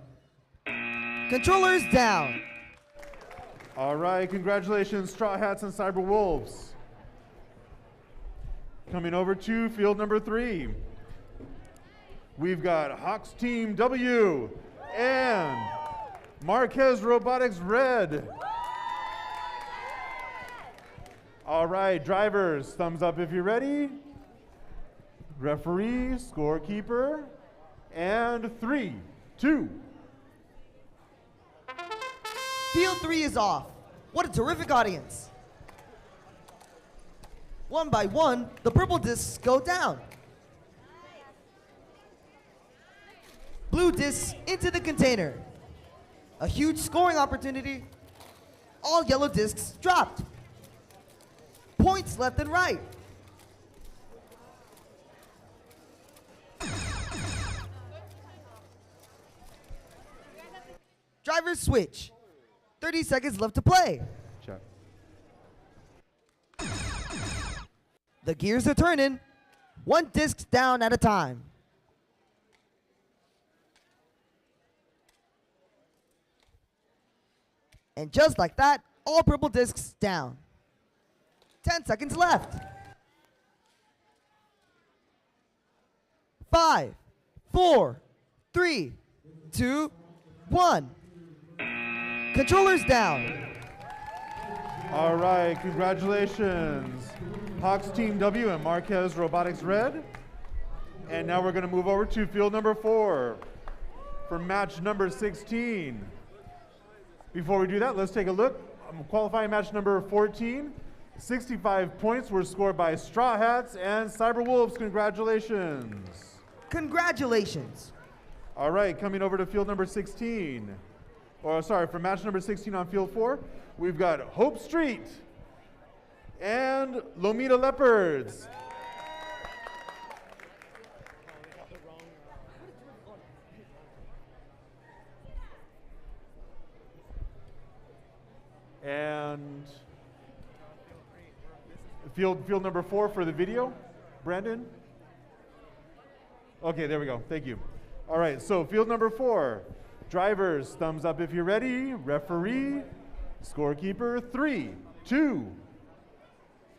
Controllers down. All right, congratulations, Straw Hats and Cyber Wolves. Coming over to field number 3. We've got Hawks Team W and Marquez Robotics Red. All right, drivers, thumbs up if you're ready. Referee, scorekeeper, and 3, 2. Field 3 is off. What a terrific audience. One by one, the purple discs go down. Blue discs into the container. A huge scoring opportunity. All yellow discs dropped. Points left and right. Drivers switch. 30 seconds left to play. Check. The gears are turning. One disc down at a time. And just like that, all purple discs down. 10 seconds left. 5, 4, 3, 2, 1. Controllers down. All right, congratulations, Hawks Team W and Marquez Robotics Red. And now we're going to move over to field number 4 for match number 16. Before we do that, let's take a look. Qualifying match number 14. 65 points were scored by Straw Hats and Cyber Wolves. Congratulations. Congratulations. All right, coming over to field number 16. Or sorry, for match number 16 on field 4, we've got Hope Street and Lomita Leopards. And field number 4 for the video, Brandon? Okay, there we go, thank you. All right, so field number 4. Drivers, thumbs up if you're ready. Referee, scorekeeper, 3, 2.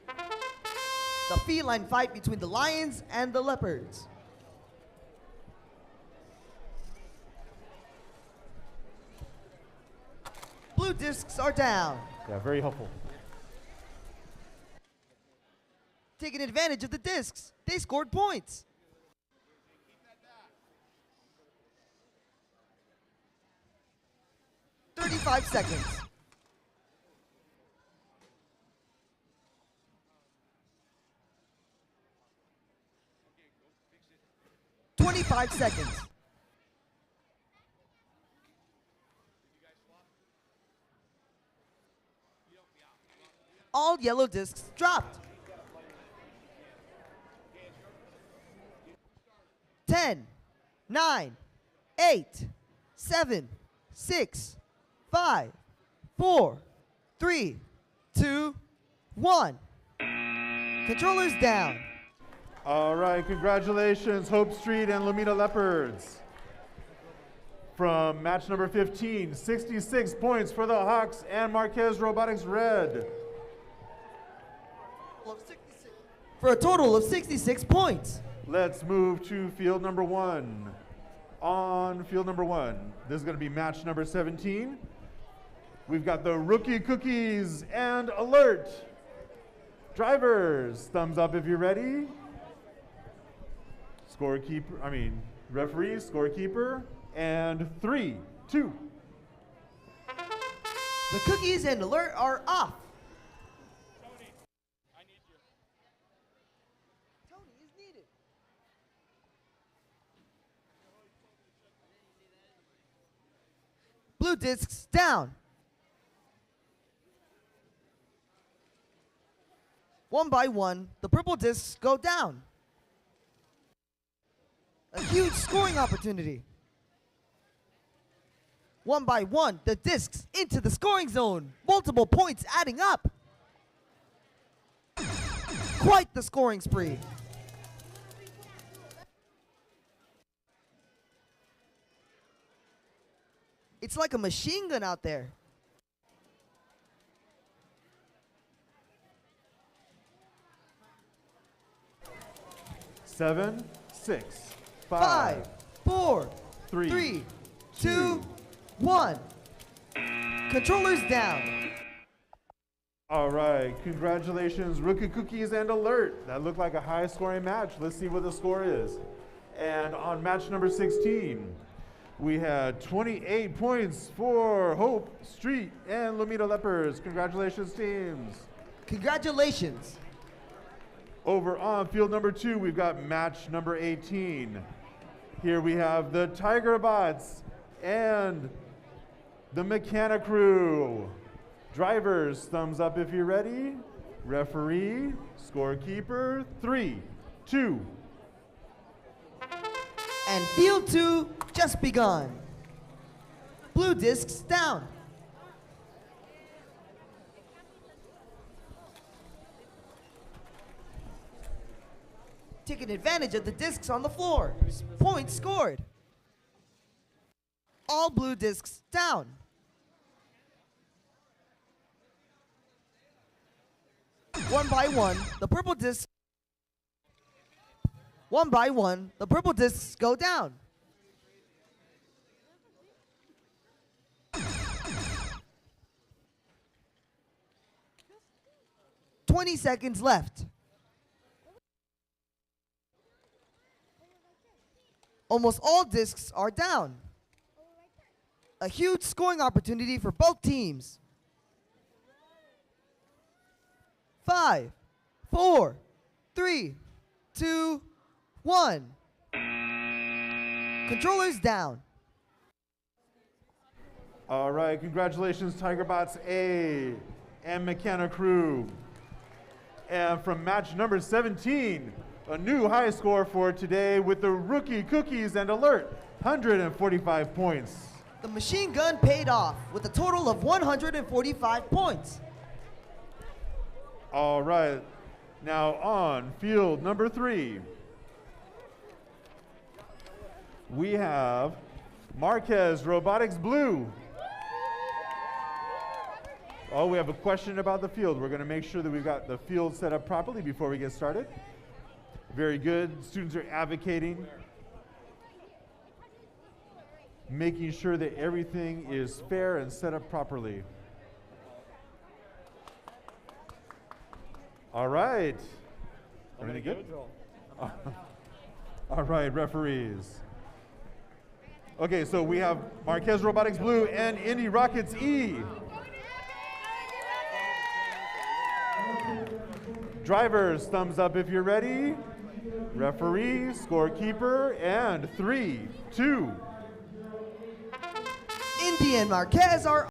The feline fight between the lions and the leopards. Blue discs are down. Yeah, very helpful. Taking advantage of the discs, they scored points. "35 seconds. "25 seconds. All yellow discs dropped. 10, 9, 8, 7, 6, 5, 4, 3, 2, 1. Controllers down. All right, congratulations, Hope Street and Lomita Leopards. From match number 15, 66 points for the Hawks and Marquez Robotics Red. For a total of 66 points. Let's move to field number 1. On field number 1, this is going to be match number 17. We've got the Rookie Cookies and Alert. Drivers, thumbs up if you're ready. Referee, scorekeeper, and 3, 2. The Cookies and Alert are off. Tony is needed. Blue discs down. One by one, the purple discs go down. A huge scoring opportunity. One by one, the discs into the scoring zone. Multiple points adding up. Quite the scoring spree. It's like a machine gun out there. Seven, 6, 5, 4, 3, 3, 2, 1. Controllers down. All right, congratulations, Rookie Cookies and Alert. That looked like a high-scoring match. Let's see what the score is. And on match number 16, we had 28 points for Hope Street and Lomita Leopards. Congratulations, teams. Congratulations. Over on field number 2, we've got match number 18. Here we have the Tiger Bots and the Mechanic Crew. Drivers, thumbs up if you're ready. Referee, scorekeeper, 3, 2. And field 2 just begun. Blue discs down. Taking advantage of the discs on the floor. Points scored. All blue discs down. One by one, the purple discs go down. "20 seconds left. Almost all discs are down. A huge scoring opportunity for both teams. 5, 4, 3, 2, 1. Controllers down. All right, congratulations, Tiger Bots A and Mechanic Crew. And from match number 17, a new high score for today with the Rookie Cookies and Alert, 145 points. The machine gun paid off with a total of 145 points. All right, now on field number 3, we have Marquez Robotics Blue. Oh, we have a question about the field. We're going to make sure that we've got the field set up properly before we get started. Very good. Students are advocating, making sure that everything is fair and set up properly. All right. Everything good? All right, referees. Okay, so we have Marquez Robotics Blue and Indy Rockets E. Drivers, thumbs up if you're ready. Referee, scorekeeper, and 3, 2. Indy and Marquez are